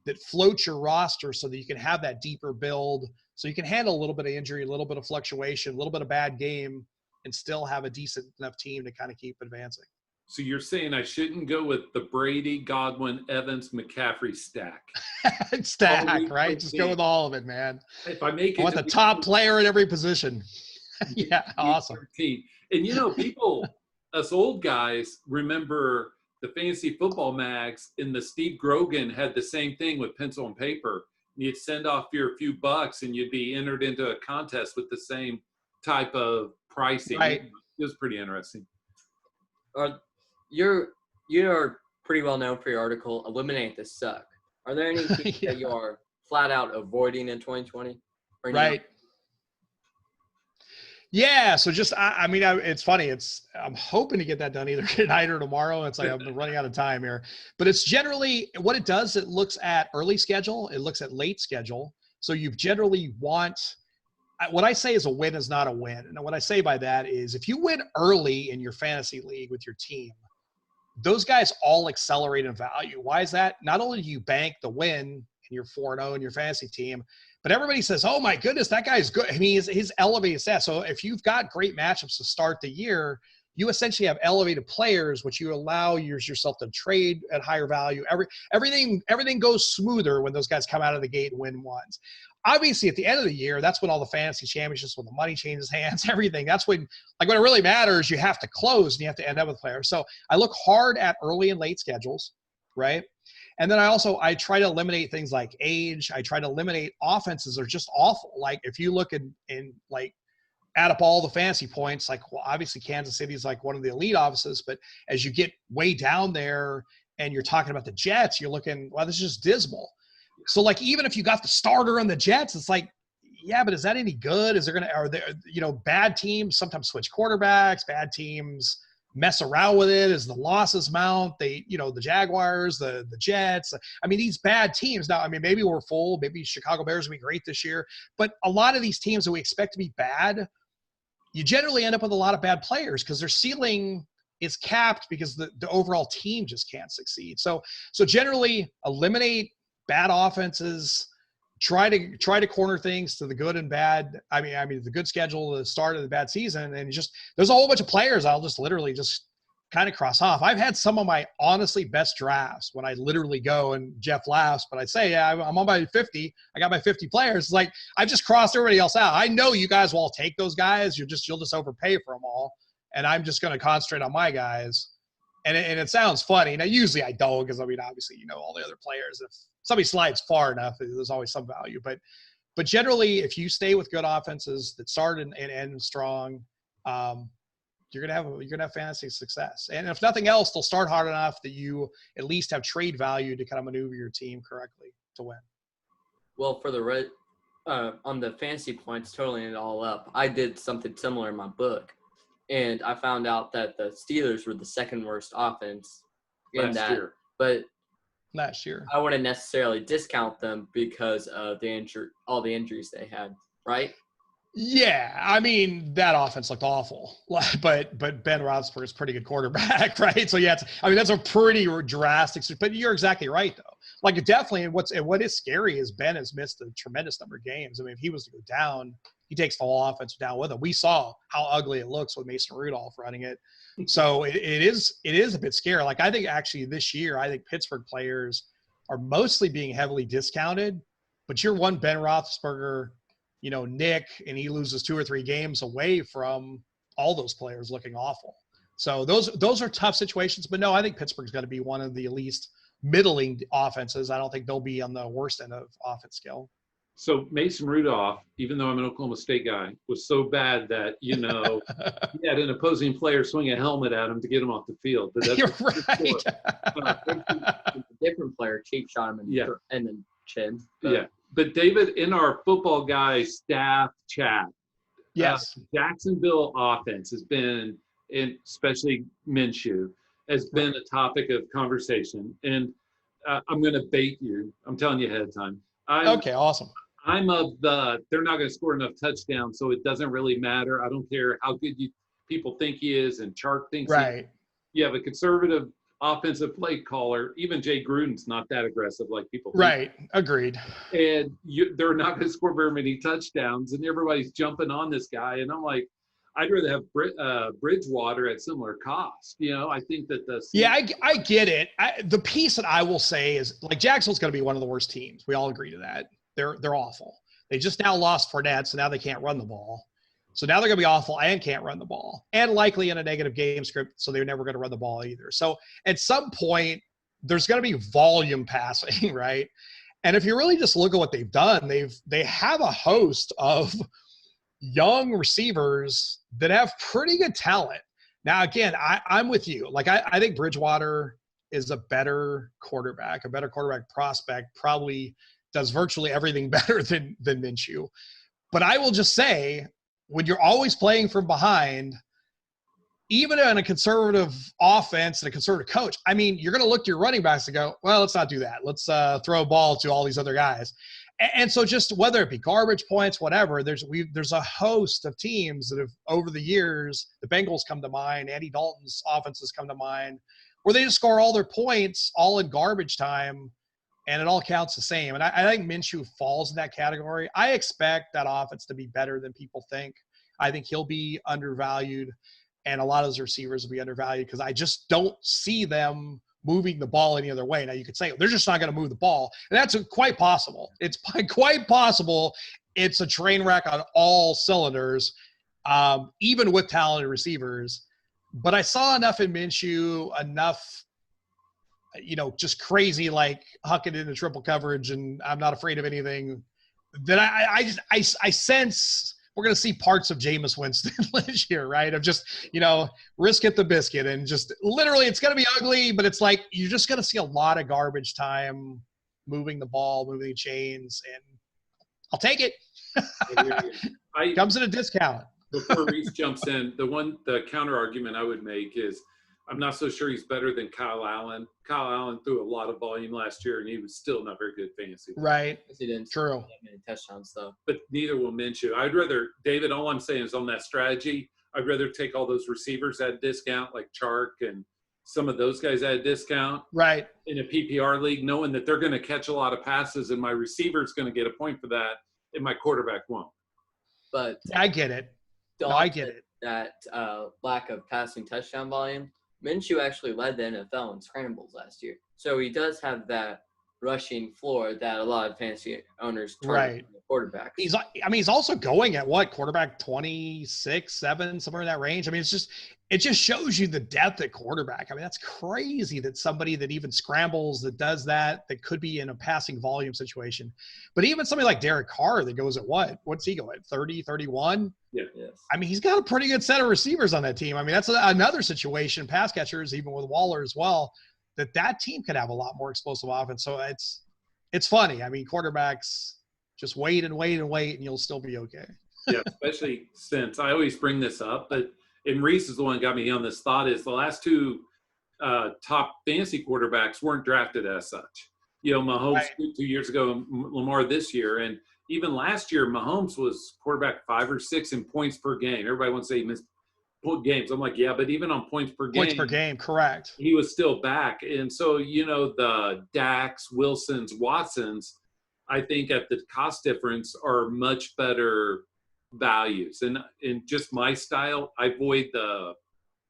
that float your roster so that you can have that deeper build, so you can handle a little bit of injury, a little bit of fluctuation, a little bit of bad game, and still have a decent enough team to kind of keep advancing. So you're saying I shouldn't go with the Brady, Godwin, Evans, McCaffrey stack? Right? Just go with all of it, man. If I make it, I want the top player at every position. Yeah, awesome. 13. And people, us old guys, remember the fantasy football mags, and the Steve Grogan had the same thing with pencil and paper. You'd send off your few bucks and you'd be entered into a contest with the same type of pricing. Right. It was pretty interesting. You're pretty well known for your article, Eliminate the Suck. Are there any teams that you are flat out avoiding in 2020? Right. Yeah, so just it's funny. I'm hoping to get that done either tonight or tomorrow. It's like I'm running out of time here. But it's generally what it does. It looks at early schedule. It looks at late schedule. So you generally want what I say is a win is not a win. And what I say by that is if you win early in your fantasy league with your team, those guys all accelerate in value. Why is that? Not only do you bank the win and you're 4-0 in your fantasy team, but everybody says, oh, my goodness, that guy's good. His elevated stats. So if you've got great matchups to start the year, you essentially have elevated players, which you allow yourself to trade at higher value. Everything goes smoother when those guys come out of the gate and win ones. Obviously, at the end of the year, that's when all the fantasy championships, when the money changes hands, everything. That's when it really matters, you have to close and you have to end up with players. So I look hard at early and late schedules, right? And then I try to eliminate things like age. I try to eliminate offenses that are just awful. Like if you look in like add up all the fantasy points, like, well, obviously Kansas City is like one of the elite offenses, but as you get way down there and you're talking about the Jets, you're looking, well, this is just dismal. So like, even if you got the starter on the Jets, it's like, yeah, but is that any good? Are there, bad teams sometimes switch quarterbacks, bad teams mess around with it as the losses mount. The Jaguars, the Jets. I mean, these bad teams now, maybe we're full, maybe Chicago Bears will be great this year, but a lot of these teams that we expect to be bad, you generally end up with a lot of bad players because their ceiling is capped because the overall team just can't succeed. So generally eliminate bad offenses, try to corner things to the good and bad. The good schedule, the start of the bad season, and there's a whole bunch of players I'll just literally just kind of cross off. I've had some of my honestly best drafts when I literally go, and Jeff laughs, but I say, yeah, I'm on my 50. I got my 50 players. It's like I've just crossed everybody else out. I know you guys will all take those guys. You'll just overpay for them all, and I'm just going to concentrate on my guys. And it sounds funny. Now, usually I don't because, obviously, all the other players. If somebody slides far enough, there's always some value. But generally, if you stay with good offenses that start and end strong, you're gonna have fantasy success. And if nothing else, they'll start hard enough that you at least have trade value to kind of maneuver your team correctly to win. Well, for the on the fantasy points, totaling it all up, I did something similar in my book, and I found out that the Steelers were the second worst offense in that. Year. But last year, I wouldn't necessarily discount them because of all the injuries they had, right? Yeah, that offense looked awful, but Ben Roethlisberger is a pretty good quarterback, right? So yeah, that's a pretty drastic. But you're exactly right, though. Like definitely, what is scary is Ben has missed a tremendous number of games. If he was to go down, he takes the whole offense down with him. We saw how ugly it looks with Mason Rudolph running it. So it is a bit scary. Like I think actually this year, Pittsburgh players are mostly being heavily discounted. But you're one Ben Roethlisberger, Nick, and he loses 2 or 3 games away from all those players looking awful. So those are tough situations. But no, I think Pittsburgh's going to be one of the at least middling offenses. I don't think they'll be on the worst end of offense skill. So Mason Rudolph, even though I'm an Oklahoma State guy, was so bad that, he had an opposing player swing a helmet at him to get him off the field. But that's You're right. A different player cheap shot him in the chin. Yeah. But David, in our football guys staff chat, yes, Jacksonville offense has been, especially Minshew, has been a topic of conversation. And I'm going to bait you. I'm telling you ahead of time. Okay, awesome. I'm they're not going to score enough touchdowns, so it doesn't really matter. I don't care how good people think he is and Chark thinks right. You have a conservative offensive play caller. Even Jay Gruden's not that aggressive like people think. Right, agreed. And they're not going to score very many touchdowns, and everybody's jumping on this guy. And I'm like, I'd rather have Bridgewater at similar cost. I think that I get it. The piece that I will say is like Jacksonville's going to be one of the worst teams. We all agree to that. They're awful. They just now lost Fournette, so now they can't run the ball. So now they're going to be awful and can't run the ball, and likely in a negative game script, so they're never going to run the ball either. So at some point, there's going to be volume passing, right? And if you really just look at what they've done, they have a host of young receivers that have pretty good talent. Now, again, I'm with you. Like, I think Bridgewater is a better quarterback prospect, probably does virtually everything better than Minshew. But I will just say, when you're always playing from behind, even in a conservative offense and a conservative coach, you're going to look to your running backs and go, well, let's not do that. Let's throw a ball to all these other guys. And so just whether it be garbage points, whatever, there's a host of teams that have over the years, the Bengals come to mind, Andy Dalton's offenses come to mind, where they just score all their points all in garbage time, and it all counts the same. And I think Minshew falls in that category. I expect that offense to be better than people think. I think he'll be undervalued. and a lot of those receivers will be undervalued because I just don't see them moving the ball any other way. Now you could say they're just not going to move the ball, and that's quite possible. It's quite possible it's a train wreck on all cylinders, even with talented receivers. But I saw enough in Minshew, enough, just crazy, like hucking into triple coverage, and I'm not afraid of anything, that I sense we're going to see parts of Jameis Winston this year, right? Of just, risk it the biscuit, and just literally it's going to be ugly, but it's like you're just going to see a lot of garbage time moving the ball, moving the chains, and I'll take it. Comes at a discount. Before Rhys jumps in, the counter argument I would make is I'm not so sure he's better than Kyle Allen. Kyle Allen threw a lot of volume last year, and he was still not very good fantasy. Right. He didn't True. have many touchdowns, though. But neither will Minshew. I'd rather, David, all I'm saying is on that strategy, I'd rather take all those receivers at a discount, like Chark and some of those guys at a discount. Right. In a PPR league, knowing that they're going to catch a lot of passes, and my receiver's going to get a point for that, and my quarterback won't. But I get it. I get it. That lack of passing touchdown volume, Minshew actually led the NFL in scrambles last year. So he does have that rushing floor that a lot of fantasy owners target the quarterback. He's also going at quarterback 26, 7, somewhere in that range. I mean, it just shows you the depth at quarterback. I mean, that's crazy that somebody that even scrambles, that does that could be in a passing volume situation. But even somebody like Derek Carr that goes at what's he go at, 30, 31? Yeah. Yes. I mean, he's got a pretty good set of receivers on that team. I mean, that's another situation, pass catchers, even with Waller as well, that team could have a lot more explosive offense. So it's funny. I mean, quarterbacks just wait and wait and wait, and you'll still be okay. Yeah, especially since I always bring this up, and Rhys is the one that got me on this thought, is the last two top fantasy quarterbacks weren't drafted as such. Mahomes 2 years ago, and Lamar this year. And even last year, Mahomes was quarterback 5 or 6 in points per game. Everybody wants to say he missed games. I'm like, yeah, but even on points per game, correct. He was still back. And so, the Daks, Wilsons, Watsons, I think at the cost difference are much better values. And in just my style, I avoid the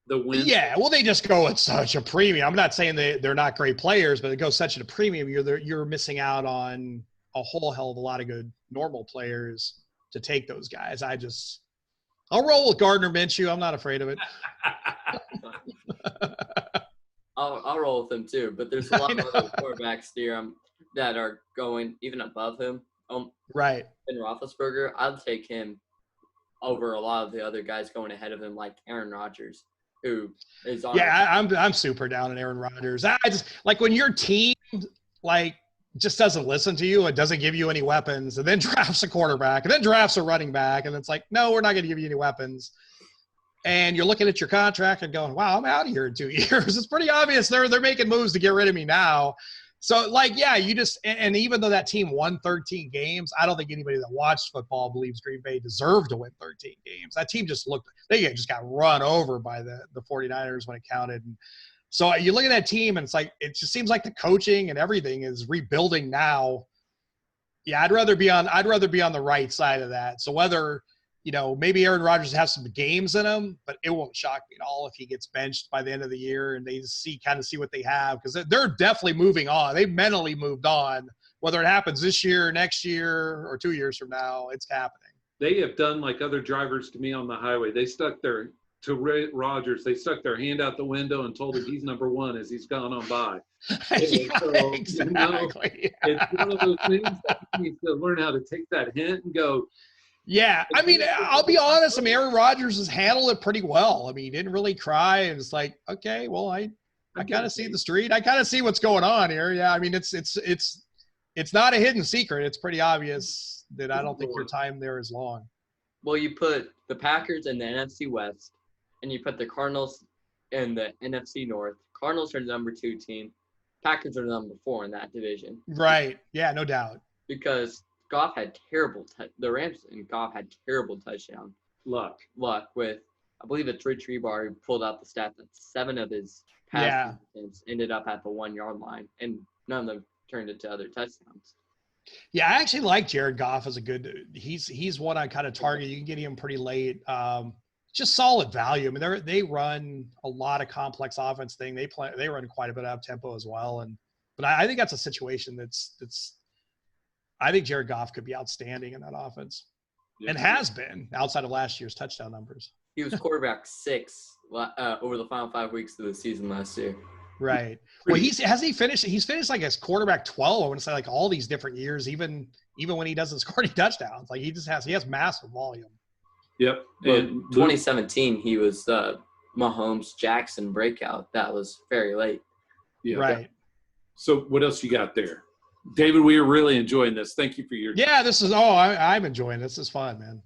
win. Yeah, well, they just go at such a premium. I'm not saying they're not great players, but it goes such at a premium. You're missing out on a whole hell of a lot of good normal players to take those guys. I'll roll with Gardner Minshew. I'm not afraid of it. I'll roll with him too, but there's a lot of other quarterbacks here that are going even above him. Right. Ben Roethlisberger, I'll take him over a lot of the other guys going ahead of him, like Aaron Rodgers, who is on. Yeah, I'm super down on Aaron Rodgers. I just like when your team just doesn't listen to you and doesn't give you any weapons, and then drafts a quarterback, and then drafts a running back, and it's like, no, we're not going to give you any weapons. And you're looking at your contract and going, wow, I'm out of here in 2 years. It's pretty obvious they're making moves to get rid of me now. So, you just – and even though that team won 13 games, I don't think anybody that watched football believes Green Bay deserved to win 13 games. That team just just got run over by the 49ers when it counted. And so you look at that team, and it's like it just seems like the coaching and everything is rebuilding now. Yeah, I'd rather be on the right side of that. So whether – maybe Aaron Rodgers has some games in him, but it won't shock me at all if he gets benched by the end of the year and they see what they have, because they're definitely moving on. They've mentally moved on. Whether it happens this year, next year, or 2 years from now, it's happening. They have done like other drivers to me on the highway. They stuck Rodgers, they stuck their hand out the window and told him he's number one as he's gone on by. Exactly. It's one of those things that you need to learn how to take that hint and go, yeah, I mean, I'll be honest. I mean, Aaron Rodgers has handled it pretty well. I mean, he didn't really cry, and it's like, okay, well, I kind of see the street. I kind of see what's going on here. Yeah, I mean, it's not a hidden secret. It's pretty obvious that I don't think your time there is long. Well, you put the Packers in the NFC West, and you put the Cardinals in the NFC North. Cardinals are the number 2 team. Packers are the number 4 in that division. Right. Yeah, no doubt. Because Goff had the Rams and Goff had terrible touchdown luck with, I believe it's Rich Rebar who pulled out the stat that 7 of his pass attempts ended up at the 1 yard line, and none of them turned into other touchdowns. Yeah, I actually like Jared Goff as a good. He's one I kind of target. You can get him pretty late. just solid value. I mean, they run a lot of complex offense thing. They run quite a bit out of tempo as well. But I think that's a situation that's I think Jared Goff could be outstanding in that offense, and has been outside of last year's touchdown numbers. He was quarterback 6 over the final 5 weeks of the season last year. Right. Well, he's finished like as quarterback 12. I want to say like all these different years, even when he doesn't score any touchdowns, like he has massive volume. Yep. And 2017, he was Mahomes Jackson breakout. That was very late. Yeah. Right. So what else you got there? David, we are really enjoying this. Thank you for your. Yeah, I'm enjoying this. This is fun, man.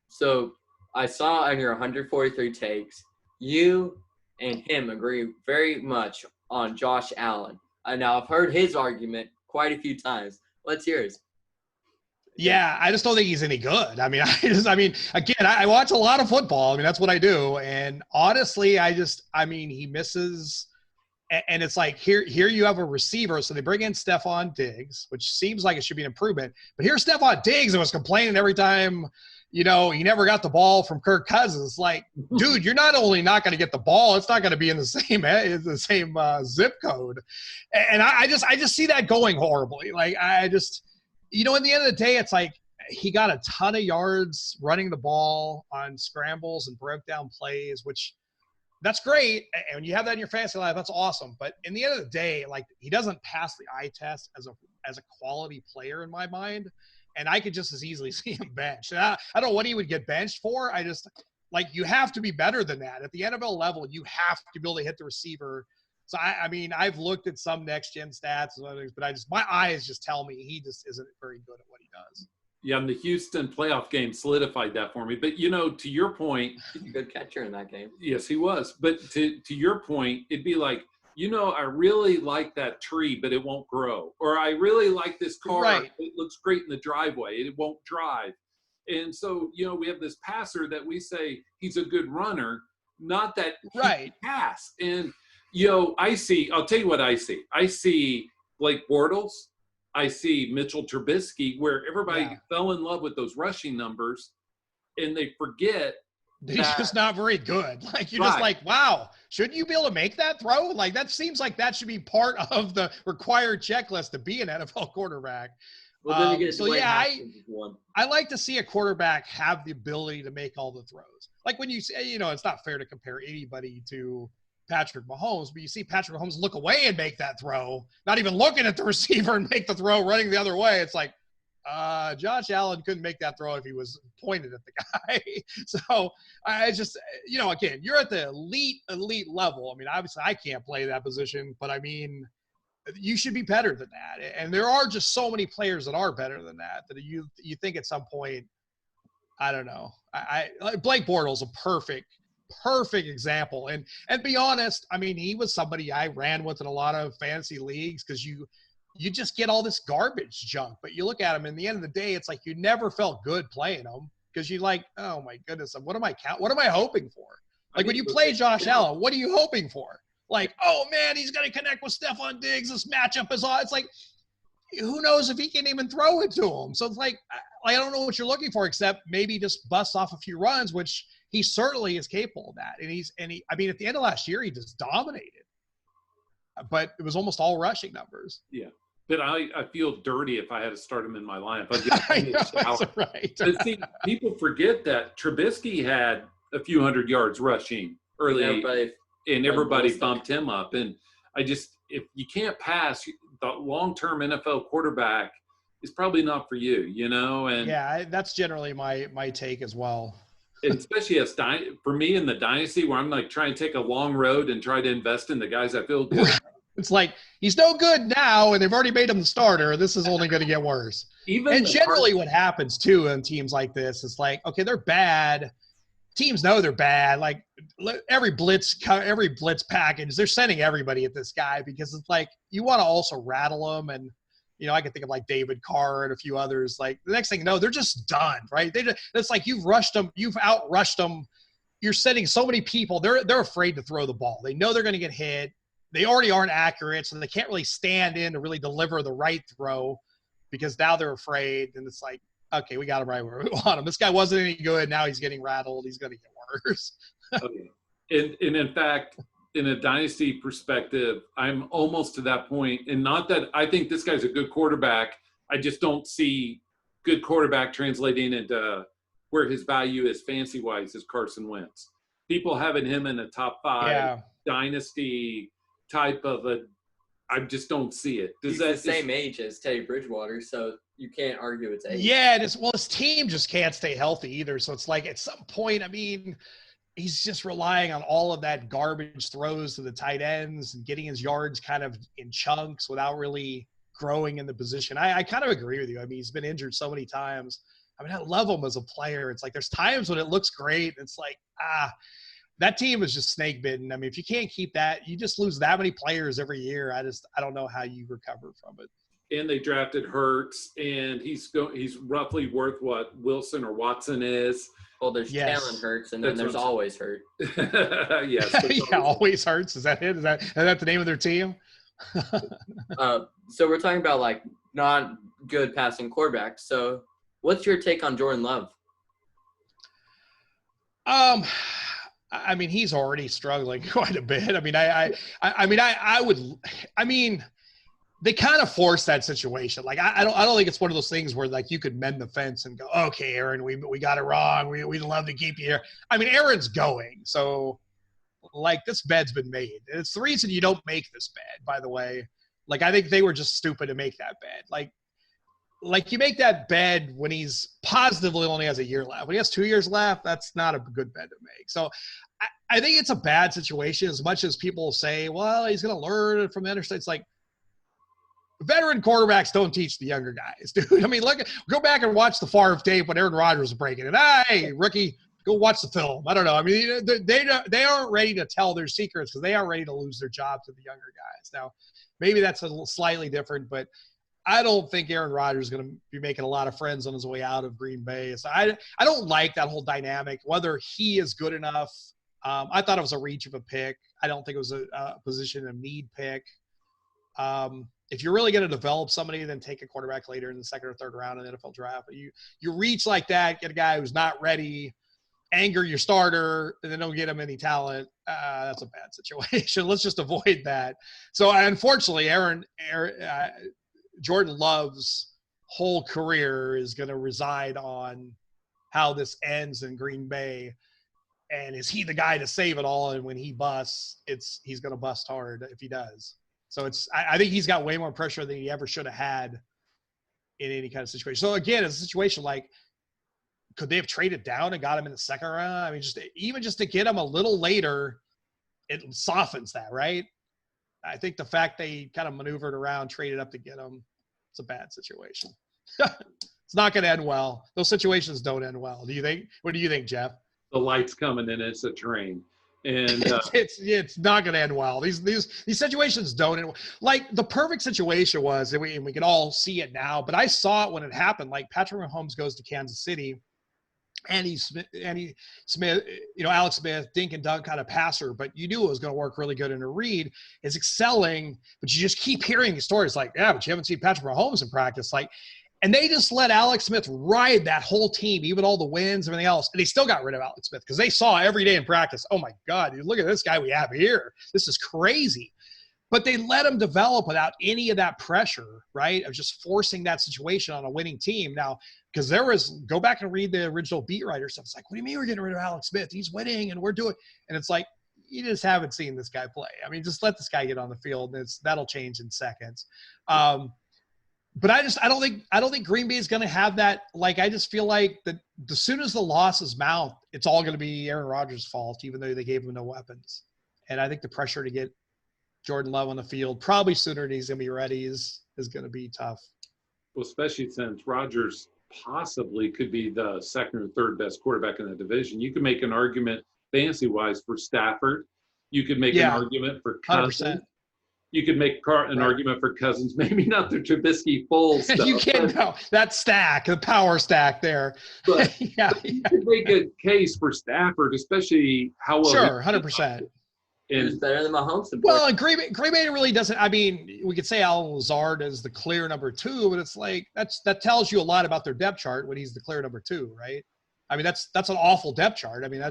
So I saw on your 143 takes, you and him agree very much on Josh Allen. Now I've heard his argument quite a few times. Let's hear his. Yeah, I just don't think he's any good. I mean, again, I watch a lot of football. I mean, that's what I do. And honestly, he misses. And it's like, here you have a receiver. So they bring in Stephon Diggs, which seems like it should be an improvement. But here's Stephon Diggs and was complaining every time, he never got the ball from Kirk Cousins. Like, dude, you're not only not going to get the ball, it's not going to be in the same zip code. And I just see that going horribly. Like, in the end of the day, it's like he got a ton of yards running the ball on scrambles and broke down plays, which that's great. And when you have that in your fantasy life, that's awesome. But in the end of the day, like, he doesn't pass the eye test as a quality player in my mind. And I could just as easily see him benched. And I don't know what he would get benched for. You have to be better than that. At the NFL level, you have to be able to hit the receiver. So, I've looked at some next-gen stats and other things, but my eyes just tell me he just isn't very good at what he does. Yeah, and the Houston playoff game solidified that for me. But, to your point – he's a good catcher in that game. Yes, he was. But to your point, it'd be like, I really like that tree, but it won't grow. Or I really like this car. Right. It looks great in the driveway. It won't drive. And so, we have this passer that we say he's a good runner, not that he can pass. And, I'll tell you what I see. I see Blake Bortles. I see Mitchell Trubisky, where everybody fell in love with those rushing numbers, and they forget he's just not very good. Like, you're just like, wow, shouldn't you be able to make that throw? Like, that seems like that should be part of the required checklist to be an NFL quarterback. Well, then you get I like to see a quarterback have the ability to make all the throws. Like when you say, it's not fair to compare anybody to Patrick Mahomes, but you see Patrick Mahomes look away and make that throw, not even looking at the receiver and make the throw, running the other way. It's like, Josh Allen couldn't make that throw if he was pointed at the guy. So I just, again, you're at the elite level. I mean, obviously I can't play that position, but you should be better than that. And there are just so many players that are better than that you think at some point, I don't know. Blake Bortles a perfect example. And be honest, he was somebody I ran with in a lot of fantasy leagues because you just get all this garbage junk. But you look at him, in the end of the day, it's like you never felt good playing him because you're like, oh my goodness, what am I hoping for? Like when you play Josh Allen, what are you hoping for? Like, oh man, he's going to connect with Stephon Diggs. This matchup is all. It's like, who knows if he can even throw it to him? So it's like I don't know what you're looking for, except maybe just bust off a few runs, which he certainly is capable of that. And at the end of last year, he just dominated. But it was almost all rushing numbers. Yeah. But I feel dirty if I had to start him in my lineup. Right. But see, people forget that Trubisky had a few hundred yards rushing early, and everybody bumped him up. And if you can't pass, the long-term NFL quarterback is probably not for you, And yeah, that's generally my take as well. And especially for me in the dynasty, where I'm like trying to take a long road and try to invest in the guys I feel good. It's like he's no good now, and they've already made him the starter. This is only going to get worse. And generally, what happens too in teams like this is like, okay, they're bad. Teams know they're bad. Like every blitz package, they're sending everybody at this guy because it's like you want to also rattle them. And I can think of like David Carr and a few others. Like the next thing you know, they're just done, right? It's like you've rushed them, you've outrushed them. You're sending so many people. They're afraid to throw the ball. They know they're going to get hit. They already aren't accurate, so they can't really stand in to really deliver the right throw because now they're afraid. And it's like, okay, we got him right where we want him. This guy wasn't any good. Now he's getting rattled. He's going to get worse. Okay. And in fact, in a dynasty perspective, I'm almost to that point. And not that I think this guy's a good quarterback. I just don't see good quarterback translating into where his value is fancy-wise is Carson Wentz. People having him in a top 5 dynasty type of a – I just don't see it. He's the same age as Teddy Bridgewater, so you can't argue it's age. Yeah, his team just can't stay healthy either. So it's like at some point, I mean – he's just relying on all of that garbage throws to the tight ends and getting his yards kind of in chunks without really growing in the position. I kind of agree with you. I mean, he's been injured so many times. I mean, I love him as a player. It's like there's times when it looks great. It's like, that team is just snake bitten. I mean, if you can't keep that, you just lose that many players every year. I don't know how you recover from it. And they drafted Hurts, and he's roughly worth what Wilson or Watson is. Well, there's Jalen Hurts, and then there's always Hurt. Yes. Yeah, always Hurts. Is that it? Is that the name of their team? So we're talking about, like, not good passing quarterbacks. So what's your take on Jordan Love? I mean, he's already struggling quite a bit. I mean, they kind of force that situation. Like, I don't think it's one of those things where, like, you could mend the fence and go, okay, Aaron, we got it wrong. We'd love to keep you here. I mean, Aaron's going. So, like, this bed's been made. And it's the reason you don't make this bed, by the way. Like, I think they were just stupid to make that bed. Like you make that bed when he's positively only has a year left. When he has 2 years left, that's not a good bed to make. So I think it's a bad situation as much as people say, well, he's going to learn from the interstate. It's like, veteran quarterbacks don't teach the younger guys, dude. I mean, go back and watch the Favre tape when Aaron Rodgers was breaking it. Hey, rookie, go watch the film. I don't know. I mean, they aren't ready to tell their secrets because they aren't ready to lose their job to the younger guys. Now, maybe that's a little slightly different, but I don't think Aaron Rodgers is going to be making a lot of friends on his way out of Green Bay. So I don't like that whole dynamic, whether he is good enough. I thought it was a reach of a pick. I don't think it was a position of need pick. If you're really going to develop somebody, then take a quarterback later in the second or third round in the NFL draft. But you reach like that, get a guy who's not ready, anger your starter, and then don't get him any talent. That's a bad situation. Let's just avoid that. So unfortunately, Jordan Love's whole career is going to reside on how this ends in Green Bay. And is he the guy to save it all? And when he busts, he's going to bust hard if he does. So I think he's got way more pressure than he ever should have had in any kind of situation. So again, it's a situation like, could they have traded down and got him in the second round? I mean, just to get him a little later, it softens that, right? I think the fact they kind of maneuvered around, traded up to get him, it's a bad situation. It's not going to end well. Those situations don't end well. Do you think? What do you think, Jeff? The light's coming and it's a train. And it's not going to end well. These situations don't end well. Like the perfect situation was, and we can all see it now, but I saw it when it happened. Like Patrick Mahomes goes to Kansas City, Andy Smith, Alex Smith, dink and dunk kind of passer, but you knew it was going to work really good. And Reed is excelling, but you just keep hearing stories like, yeah, but you haven't seen Patrick Mahomes in practice, and they just let Alex Smith ride that whole team, even all the wins, everything else. And they still got rid of Alex Smith because they saw every day in practice, oh, my God, dude, look at this guy we have here. This is crazy. But they let him develop without any of that pressure, right, of just forcing that situation on a winning team. Now, because go back and read the original beat writer stuff. It's like, what do you mean we're getting rid of Alex Smith? He's winning and we're doing – and it's like, you just haven't seen this guy play. I mean, just let this guy get on the field, and that'll change in seconds. But I don't think Green Bay is going to have that. Like, I just feel like that as soon as the losses mount, it's all going to be Aaron Rodgers' fault, even though they gave him no weapons. And I think the pressure to get Jordan Love on the field probably sooner than he's going to be ready is going to be tough. Well, especially since Rodgers possibly could be the second or third best quarterback in the division. You could make an argument fancy-wise for Stafford. You could make an argument for Cousins. 100%. You could make an argument for Cousins, maybe not the Trubisky-Foles stuff. You can't know that stack, the power stack there. But you could make a case for Stafford, especially how well. Sure, 100%. Who's better than Mahomes? Well, and Green Bay really doesn't. I mean, we could say Alan Lazard is the clear number 2, but it's like that tells you a lot about their depth chart when he's the clear number 2, right? I mean, that's an awful depth chart. I mean,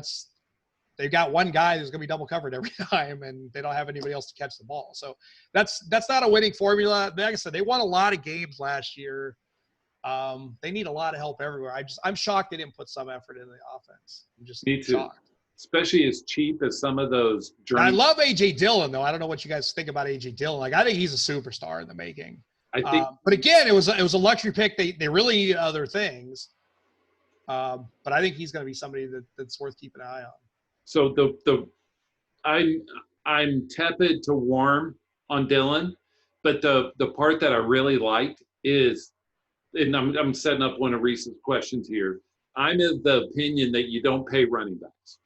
they've got one guy who's going to be double covered every time, and they don't have anybody else to catch the ball. So that's not a winning formula. Like I said, they won a lot of games last year. They need a lot of help everywhere. I'm shocked they didn't put some effort into the offense. I'm just Me too. shocked. Especially as cheap as some of those. I love A.J. Dillon, though. I don't know what you guys think about A.J. Dillon. Like, I think he's a superstar in the making. I think, but again, it was a luxury pick. They really need other things. But I think he's going to be somebody that's worth keeping an eye on. So I'm tepid to warm on Dillon, but the part that I really liked is, and I'm setting up one of Rhys's questions here. I'm of the opinion that you don't pay running backs.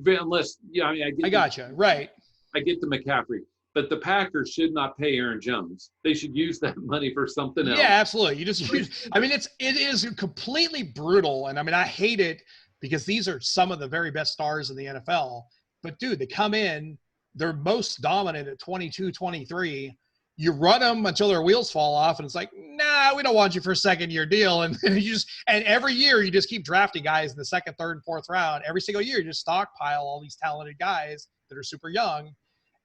Unless, I mean, I got you. Right. I get the McCaffrey, but the Packers should not pay Aaron Jones. They should use that money for something else. Yeah, absolutely. I mean, it is completely brutal. And I mean, I hate it because these are some of the very best stars in the NFL. But dude, they come in, they're most dominant at 22, 23. You run them until their wheels fall off, and it's like, nah, we don't want you for a second-year deal. And every year you just keep drafting guys in the second, third, and fourth round. Every single year you just stockpile all these talented guys that are super young.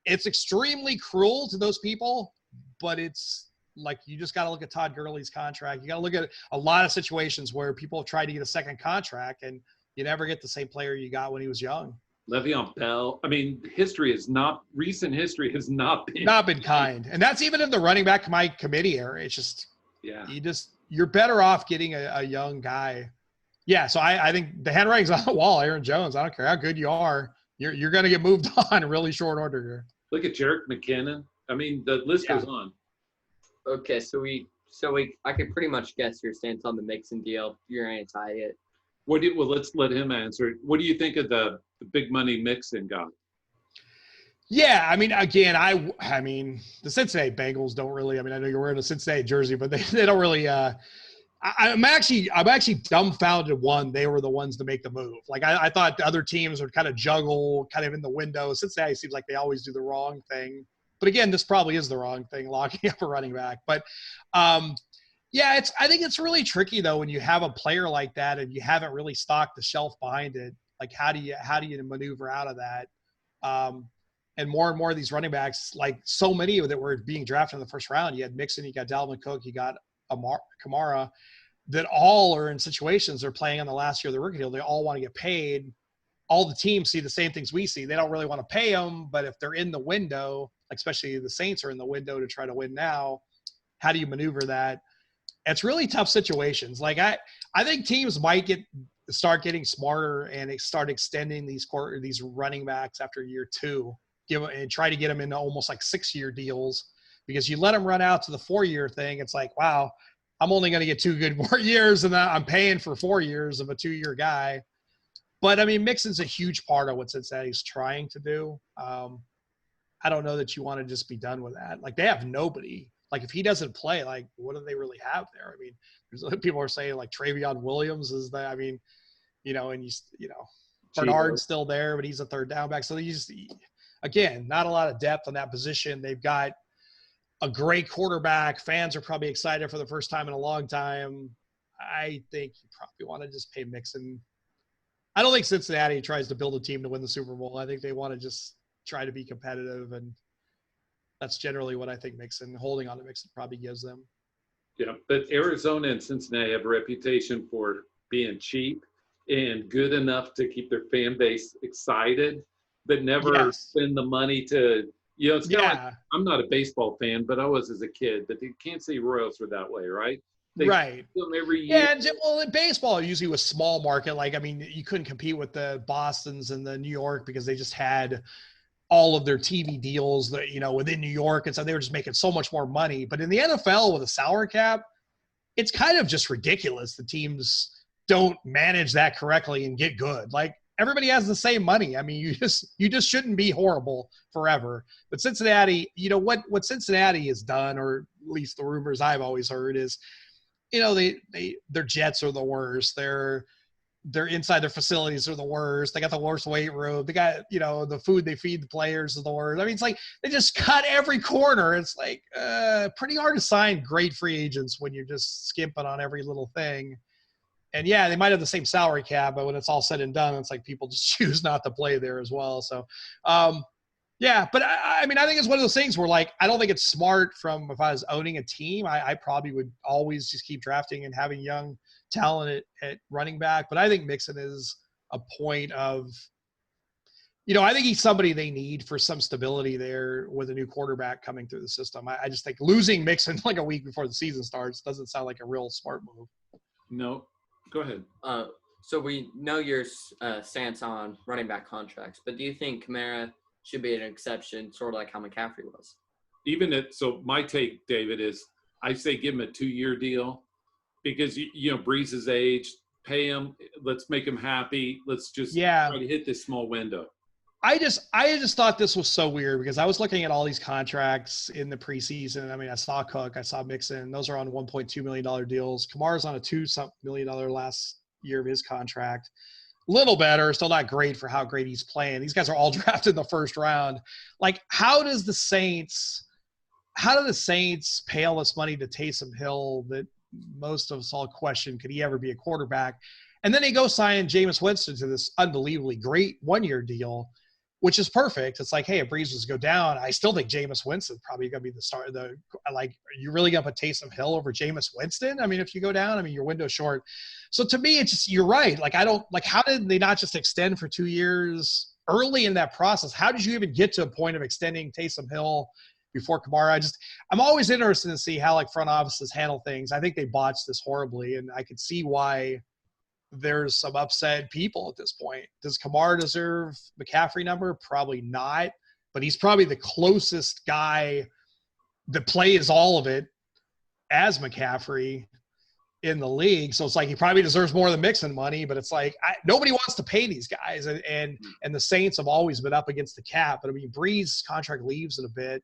It's extremely cruel to those people, but it's like you just got to look at Todd Gurley's contract. You got to look at a lot of situations where people have tried to get a second contract, and you never get the same player you got when he was young. Le'Veon Bell. I mean, recent history has not been kind. And that's even in the running back committee era. It's just, you're better off getting a young guy. Yeah. So I think the handwriting's on the wall, Aaron Jones. I don't care how good you are. You're going to get moved on in really short order here. Look at Jerick McKinnon. I mean, the list goes on. Okay. I could pretty much guess your stance on the Mixon deal. You're anti it. Well, let's let him answer. What do you think of the big money Mixon got? Yeah, I mean, again, I mean, the Cincinnati Bengals don't really. I mean, I know you're wearing a Cincinnati jersey, but they don't really. I'm actually dumbfounded. They were the ones to make the move. Like I thought the other teams would kind of juggle, kind of in the window. Cincinnati seems like they always do the wrong thing. But again, this probably is the wrong thing, locking up a running back. But yeah, I think it's really tricky though when you have a player like that and you haven't really stocked the shelf behind it. Like how do you maneuver out of that? And more of these running backs, like so many that were being drafted in the first round. You had Mixon, you got Dalvin Cook, you got Kamara, that all are in situations they're playing on the last year of the rookie deal. They all want to get paid. All the teams see the same things we see. They don't really want to pay them, but if they're in the window, especially the Saints are in the window to try to win now, how do you maneuver that? It's really tough situations. Like I think teams might start getting smarter and start extending these running backs after year 2, and try to get them into almost like 6-year deals, because you let them run out to the 4-year thing. It's like, wow, I'm only going to get 2 good more years, and I'm paying for 4 years of a 2-year guy. But I mean, Mixon's a huge part of what Cincinnati's trying to do. I don't know that you want to just be done with that. Like they have nobody. Like if he doesn't play, like what do they really have there? I mean, there's other people are saying like Travion Williams is that. I mean, and Bernard's still there, but he's a third down back. So again, not a lot of depth on that position. They've got a great quarterback. Fans are probably excited for the first time in a long time. I think you probably want to just pay Mixon. I don't think Cincinnati tries to build a team to win the Super Bowl. I think they want to just try to be competitive, and that's generally what I think holding on to Mixon probably gives them. Yeah, but Arizona and Cincinnati have a reputation for being cheap and good enough to keep their fan base excited, but never spend the money to, it's kind of like, I'm not a baseball fan, but I was as a kid, but the Kansas City Royals were that way, right? They right. Them every year. Yeah, well, in baseball, usually was small market. Like, I mean, you couldn't compete with the Bostons and the New York because they just had all of their TV deals that, within New York. And so they were just making so much more money. But in the NFL with a salary cap, it's kind of just ridiculous. The teams don't manage that correctly and get good. Like everybody has the same money. I mean, you just shouldn't be horrible forever. But Cincinnati, what Cincinnati has done, or at least the rumors I've always heard is, their Jets are the worst. they're inside their facilities are the worst. They got the worst weight room. They got, the food they feed the players is the worst. I mean, it's like they just cut every corner. It's like pretty hard to sign great free agents when you're just skimping on every little thing. And yeah, they might have the same salary cap, but when it's all said and done, it's like people just choose not to play there as well. So, yeah, but I mean, I think it's one of those things where, like, I don't think it's smart if I was owning a team, I probably would always just keep drafting and having young talent at running back. But I think Mixon is a point of, I think he's somebody they need for some stability there with a new quarterback coming through the system. I just think losing Mixon like a week before the season starts doesn't sound like a real smart move. No, go ahead. So we know your stance on running back contracts, but do you think Kamara should be an exception, sort of like how McCaffrey was? So my take, David, is I say give him a 2-year deal because, Brees is aged. Pay him. Let's make him happy. Let's just try to hit this small window. I just thought this was so weird because I was looking at all these contracts in the preseason. I mean, I saw Cook, I saw Mixon. Those are on $1.2 million deals. Kamara's on a $2 million last year of his contract. Little better, still not great for how great he's playing. These guys are all drafted in the first round. Like, how do the Saints pay all this money to Taysom Hill that most of us all question, could he ever be a quarterback? And then they go sign Jameis Winston to this unbelievably great 1-year deal, which is perfect. It's like, hey, if Brees was to go down, I still think Jameis Winston probably going to be the start. Are you really going to put Taysom Hill over Jameis Winston? I mean, if you go down, your window's short. So to me, it's just, you're right. Like, how did they not just extend for 2 years early in that process? How did you even get to a point of extending Taysom Hill before Kamara? I'm always interested to see how front offices handle things. I think they botched this horribly, and I could see why there's some upset people at this point. Does Kamara deserve McCaffrey number? Probably not, but he's probably the closest guy that plays all of it as McCaffrey in the league. So it's like he probably deserves more than Mixon money, but it's like nobody wants to pay these guys. And the Saints have always been up against the cap. But I mean, Brees' contract leaves in a bit.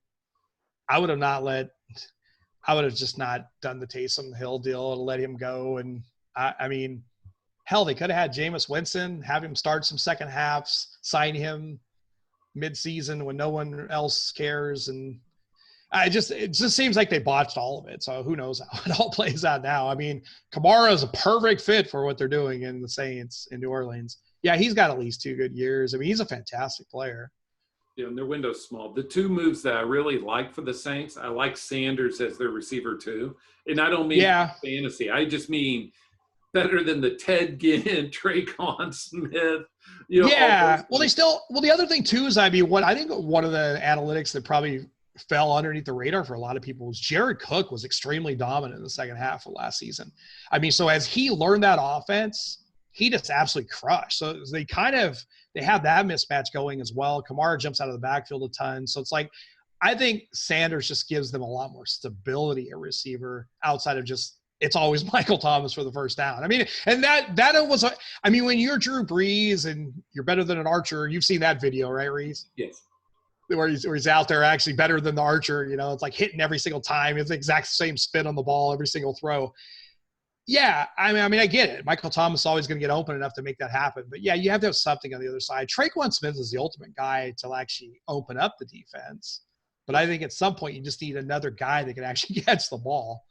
I would have just not done the Taysom Hill deal and let him go. And I mean, hell, they could have had Jameis Winston, have him start some second halves, sign him mid-season when no one else cares. And it just seems like they botched all of it. So who knows how it all plays out now. I mean, Kamara is a perfect fit for what they're doing in the Saints in New Orleans. Yeah, he's got at least 2 good years. I mean, he's a fantastic player. Yeah, and their window's small. The 2 moves that I really like for the Saints, I like Sanders as their receiver too. And I don't mean fantasy. I just mean better than the Ted Ginn, Traquan Smith. Well, the other thing too is, I think one of the analytics that probably fell underneath the radar for a lot of people was Jared Cook was extremely dominant in the second half of last season. I mean, so as he learned that offense, he just absolutely crushed. So they have that mismatch going as well. Kamara jumps out of the backfield a ton. So it's like, I think Sanders just gives them a lot more stability at receiver outside of just, it's always Michael Thomas for the first down. I mean, and that was, when you're Drew Brees and you're better than an Archer, you've seen that video, right, Rhys? Yes. Where he's out there actually better than the Archer, it's like hitting every single time. It's the exact same spin on the ball, every single throw. Yeah, I mean, I get it. Michael Thomas is always going to get open enough to make that happen. But, yeah, you have to have something on the other side. Traquan Smith is the ultimate guy to actually open up the defense. But I think at some point you just need another guy that can actually catch the ball.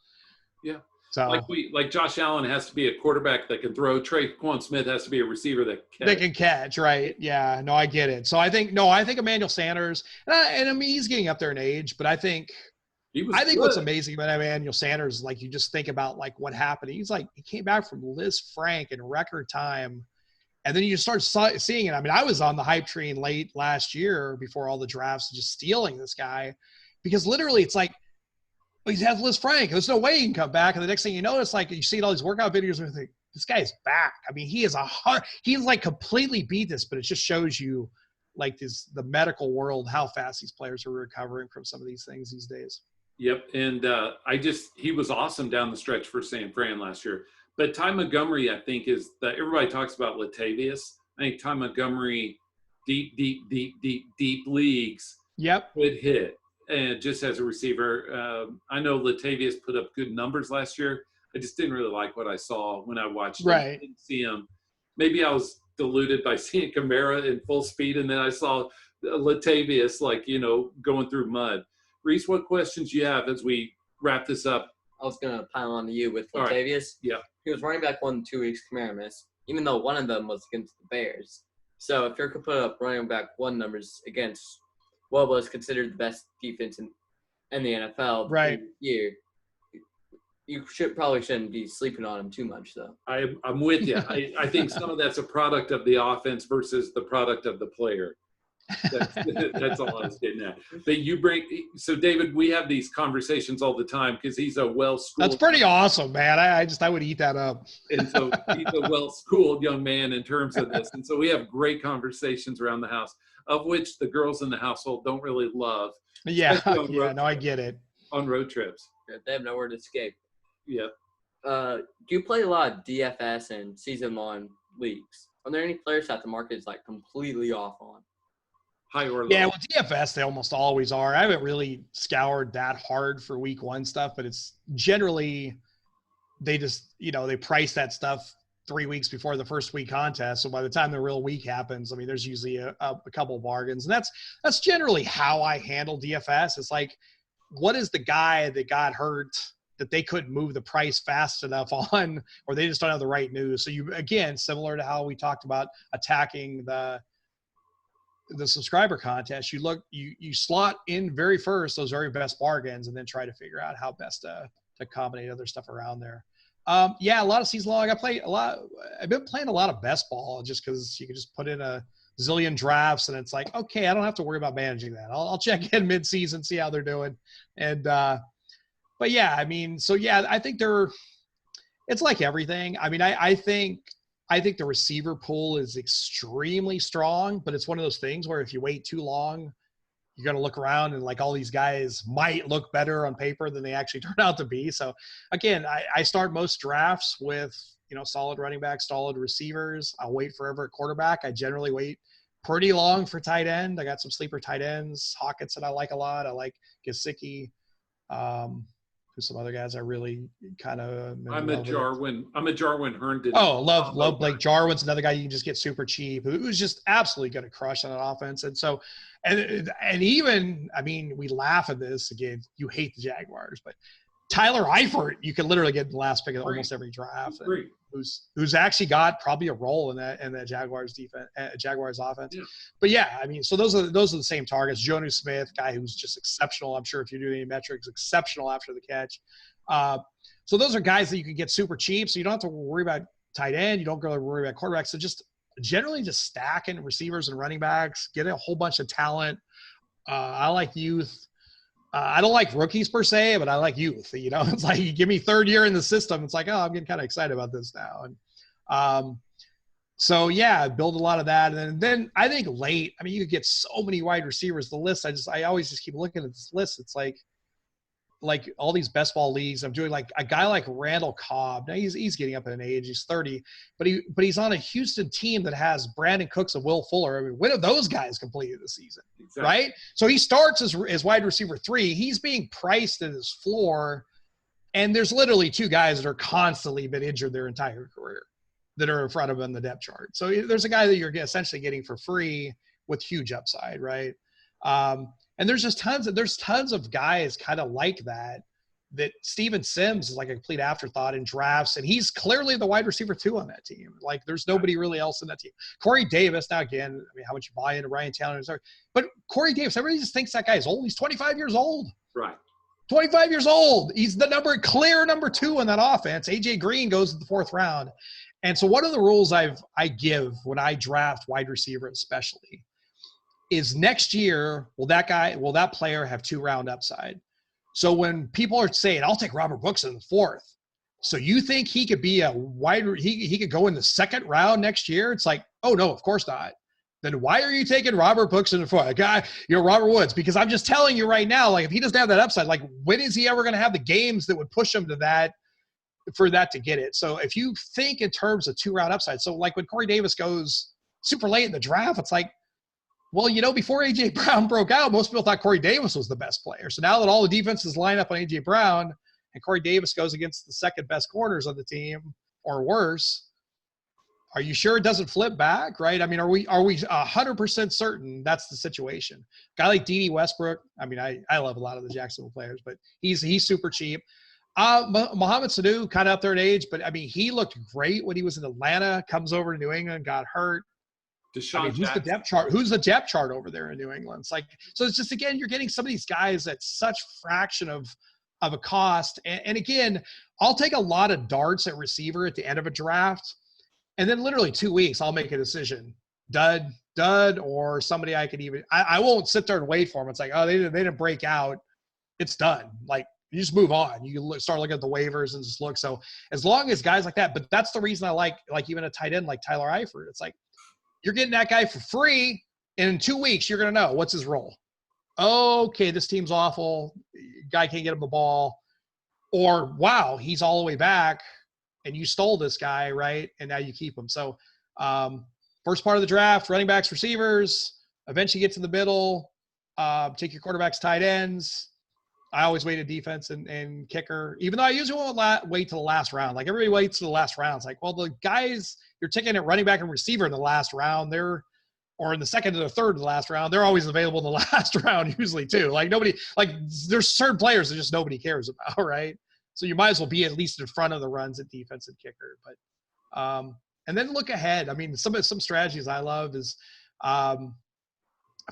Yeah. So like Josh Allen has to be a quarterback that can throw. Traquan Smith has to be a receiver that can catch, right? Yeah, no, I get it. So I think Emmanuel Sanders, and he's getting up there in age, but I think what's amazing about Emmanuel Sanders, you just think about what happened. He came back from Liz Frank in record time, and then you just start seeing it. I mean, I was on the hype train late last year before all the drafts, just stealing this guy, because literally it's like, he's had Liz Frank. There's no way he can come back. And the next thing you know, it's you see all these workout videos and you think, this guy's back. I mean, he's completely beat this, but it just shows you the medical world, how fast these players are recovering from some of these things these days. Yep. And he was awesome down the stretch for San Fran last year. But Ty Montgomery, I think, is that everybody talks about Latavius. I think Ty Montgomery, deep leagues. Yep. Would hit. And just as a receiver, I know Latavius put up good numbers last year. I just didn't really like what I saw when I watched him. Right. I didn't see him maybe I was deluded by seeing Kamara in full speed, and then I saw Latavius, going through mud. Rhys, what questions you have as we wrap this up? I was going to pile on to you with All right. Latavius. Yeah. He was running back 1 2 weeks, Kamara missed, even though one of them was against the Bears. So if you're going to put up running back 1 numbers against what was considered the best defense in the NFL right. year, you probably shouldn't be sleeping on him too much, though. I'm with you. I think some of that's a product of the offense versus the product of the player. That's all I was getting at. But so David, we have these conversations all the time because he's a well-schooled. That's pretty awesome, man. I would eat that up. And so he's a well-schooled young man in terms of this. And so we have great conversations around the house, of which the girls in the household don't really love. Yeah, no, I get it. On road trips. Yeah, they have nowhere to escape. Yeah. Do you play a lot of DFS and season-long leagues? Are there any players that the market is completely off on? High or low? Yeah, well, DFS, they almost always are. I haven't really scoured that hard for week 1 stuff, but it's generally they just, they price that stuff 3 weeks before the first week contest. So by the time the real week happens, I mean, there's usually a couple of bargains. And that's generally how I handle DFS. It's like, what is the guy that got hurt that they couldn't move the price fast enough on, or they just don't have the right news? So you, again, similar to how we talked about attacking the subscriber contest, you slot in very first those very best bargains and then try to figure out how best to combine other stuff around there. Yeah, a lot of season long. I've been playing a lot of best ball just because you can just put in a zillion drafts and it's like, okay, I don't have to worry about managing that. I'll check in mid-season, see how they're doing. And but yeah, I mean, so yeah, I think it's like everything. I mean, I think the receiver pool is extremely strong, but it's one of those things where if you wait too long, you're going to look around and all these guys might look better on paper than they actually turn out to be. So again, I start most drafts with, solid running backs, solid receivers. I'll wait forever at quarterback. I generally wait pretty long for tight end. I got some sleeper tight ends, Hawkins that I like a lot. I like Gesicki. Who's some other guys I really kind of. I'm a Jarwin Herndon. Oh, love Blake Jarwin's another guy you can just get super cheap, who's just absolutely going to crush on an offense. And so, and even, I mean, we laugh at this again. You hate the Jaguars, but Tyler Eifert, you can literally get the last pick of almost every draft. Who's actually got probably a role in that Jaguars defense, Jaguars offense. Yeah. But yeah, I mean, so those are the same targets. Jonnu Smith, guy who's just exceptional. I'm sure if you do any metrics, exceptional after the catch. So those are guys that you can get super cheap. So you don't have to worry about tight end. You don't really worry about quarterbacks. So just generally just stacking receivers and running backs, get a whole bunch of talent. I like youth. I don't like rookies per se, but I like youth. It's like you give me third year in the system. It's like, oh, I'm getting kind of excited about this now. And so, yeah, build a lot of that. And then I think late, I mean, you could get so many wide receivers. The list, I always just keep looking at this list. It's like all these best ball leagues. I'm doing like a guy like Randall Cobb. Now he's getting up in age. He's 30, but he's on a Houston team that has Brandon Cooks and Will Fuller. I mean, when have those guys completed the season? Exactly. Right? So he starts as wide receiver 3. He's being priced at his floor, and there's literally 2 guys that are constantly been injured their entire career that are in front of him on the depth chart. So there's a guy that you're essentially getting for free with huge upside, right? And there's just tons of guys kind of like that Steven Sims is like a complete afterthought in drafts, and he's clearly the wide receiver 2 on that team. Like there's nobody really else in that team. Corey Davis, now again, I mean, how much you buy into Ryan Tannehill, but Corey Davis, everybody just thinks that guy's old. He's 25 years old. Right. 25 years old. He's the clear number 2 in that offense. AJ Green goes in the 4th round. And so one of the rules I give when I draft wide receiver especially is next year, will that player have 2-round upside? So when people are saying, I'll take Robert Brooks in the 4th, so you think he could be he could go in the 2nd round next year? It's like, oh no, of course not. Then why are you taking Robert Brooks in the 4th? A guy, Robert Woods, because I'm just telling you right now, like if he doesn't have that upside, like when is he ever going to have the games that would push him to that, for that to get it? So if you think in terms of 2-round upside, so like when Corey Davis goes super late in the draft, it's like, well, before A.J. Brown broke out, most people thought Corey Davis was the best player. So now that all the defenses line up on A.J. Brown and Corey Davis goes against the 2nd best corners on the team or worse, Are you sure it doesn't flip back, right? I mean, are we 100% certain that's the situation? Guy like D.D. Westbrook, I mean, I love a lot of the Jacksonville players, but he's super cheap. Mohamed Sanu, kind of up there in age, but I mean, he looked great when he was in Atlanta, comes over to New England, got hurt. Deshaun Who's the depth chart? Who's the depth chart over there in New England? It's like, so it's just, again, you're getting some of these guys at such fraction of a cost. And again, I'll take a lot of darts at receiver at the end of a draft. And then literally 2 weeks, I'll make a decision. Dud, or somebody I could even – I won't sit there and wait for them. It's like, oh, they didn't break out. It's done. Like, you just move on. You start looking at the waivers and just look. So as long as guys like that – but that's the reason I like even a tight end like Tyler Eifert. It's like you're getting that guy for free, and in 2 weeks you're going to know what's his role. Okay, this team's awful. Guy can't get him the ball. Or, wow, he's all the way back. And you stole this guy, right? And now you keep him. So first part of the draft, running backs, receivers, eventually get to the middle, take your quarterbacks, tight ends. I always wait a defense and kicker, even though I usually won't wait till the last round. Like everybody waits to the last round. It's like, well, the guys you're taking at running back and receiver in the last round, or in the second to the third of the last round, they're always available in the last round usually too. Like there's certain players that just nobody cares about, right? So you might as well be at least in front of the runs at defense and kicker. But and then look ahead. I mean, some strategies I love is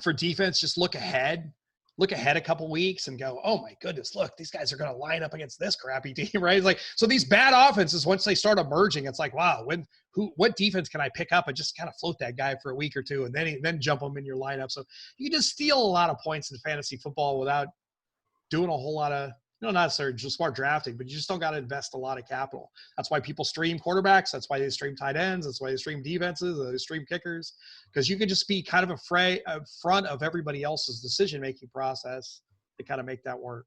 for defense, just look ahead a couple weeks and go, oh my goodness, look, these guys are going to line up against this crappy team, right? It's like, so these bad offenses, once they start emerging, it's like, wow, what defense can I pick up and just kind of float that guy for a week or two and then jump them in your lineup. So you just steal a lot of points in fantasy football without doing a whole lot of, not necessarily just smart drafting, but you just don't got to invest a lot of capital. That's why people stream quarterbacks. That's why they stream tight ends. That's why they stream defenses. They stream kickers, because you can just be kind of afraid in front of everybody else's decision-making process to kind of make that work.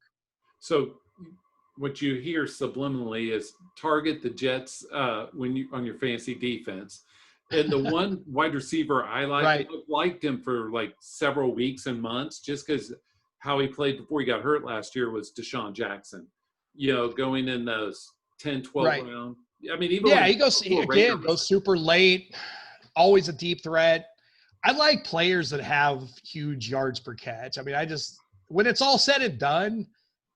So what you hear subliminally is target the Jets when you on your fantasy defense. And the one wide receiver I liked him for like several weeks and months just because – how he played before he got hurt last year was Deshaun Jackson, going in those 10, 12 round. I mean, he goes super late, always a deep threat. I like players that have huge yards per catch. I mean, when it's all said and done,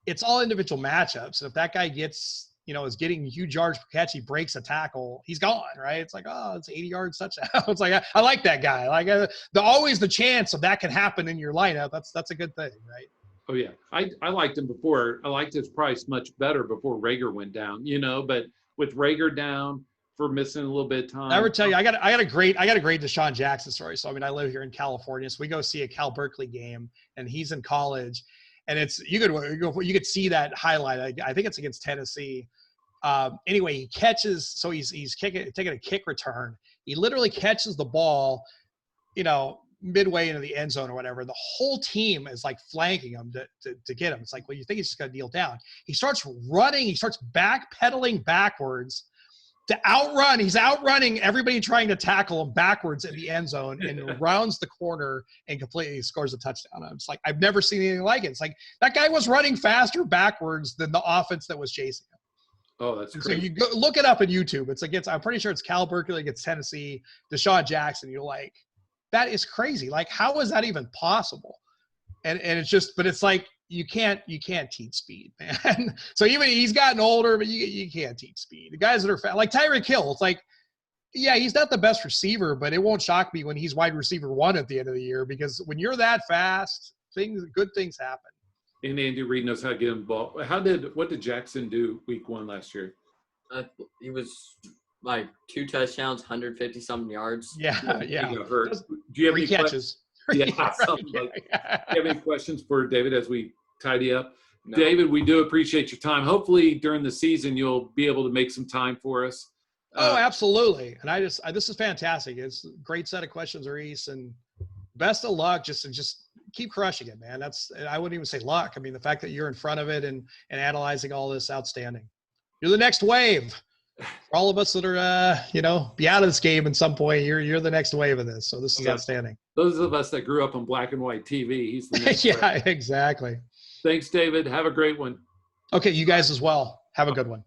it's all individual matchups. And if that guy gets, is getting huge yards per catch, he breaks a tackle, he's gone, right? It's like, oh, it's 80 yards touchdown. It's like, I like that guy. Like always the chance of that can happen in your lineup. That's a good thing, right? Oh yeah. I liked him before. I liked his price much better before Rager went down, but with Rager down for missing a little bit of time. I would tell you, I got a great Deshaun Jackson story. So, I mean, I live here in California, so we go see a Cal Berkeley game and he's in college and you could see that highlight. I think it's against Tennessee. Anyway, he catches, so he's taking a kick return. He literally catches the ball, midway into the end zone or whatever. The whole team is like flanking him to get him. It's like, well, you think he's just going to kneel down. He starts running. He starts backpedaling backwards to outrun. He's outrunning everybody trying to tackle him backwards in the end zone and rounds the corner and completely scores a touchdown. I'm just like, I've never seen anything like it. It's like that guy was running faster backwards than the offense that was chasing him. Oh, that's great. So you go, look it up on YouTube. It's against, I'm pretty sure it's Cal Berkeley against Tennessee, Deshaun Jackson. You're like, that is crazy. Like, how is that even possible? And it's just, but it's like, you can't teach speed, man. So even he's gotten older, but you can't teach speed. The guys that are like Tyreek Hill, it's like, yeah, he's not the best receiver, but it won't shock me when he's wide receiver 1 at the end of the year, because when you're that fast, good things happen. And Andy Reid knows how to get him the ball. What did Jackson do week 1 last year? He was like 2 touchdowns, 150-something yards. Yeah. He got hurt. Do you have 3 any catches? Yeah, something like that. Do you have any questions for David as we tidy up? No. David, we do appreciate your time. Hopefully during the season you'll be able to make some time for us. Oh, absolutely. And this is fantastic. It's a great set of questions, Rhys, and best of luck. Just keep crushing it, man. I wouldn't even say luck. I mean, the fact that you're in front of it and analyzing all this, outstanding. You're the next wave. For all of us that are, be out of this game at some point, you're the next wave of this. So this is outstanding. Those of us that grew up on black and white TV, he's the next yeah, wave. Exactly. Thanks, David. Have a great one. Okay, you guys as well. Have a good one.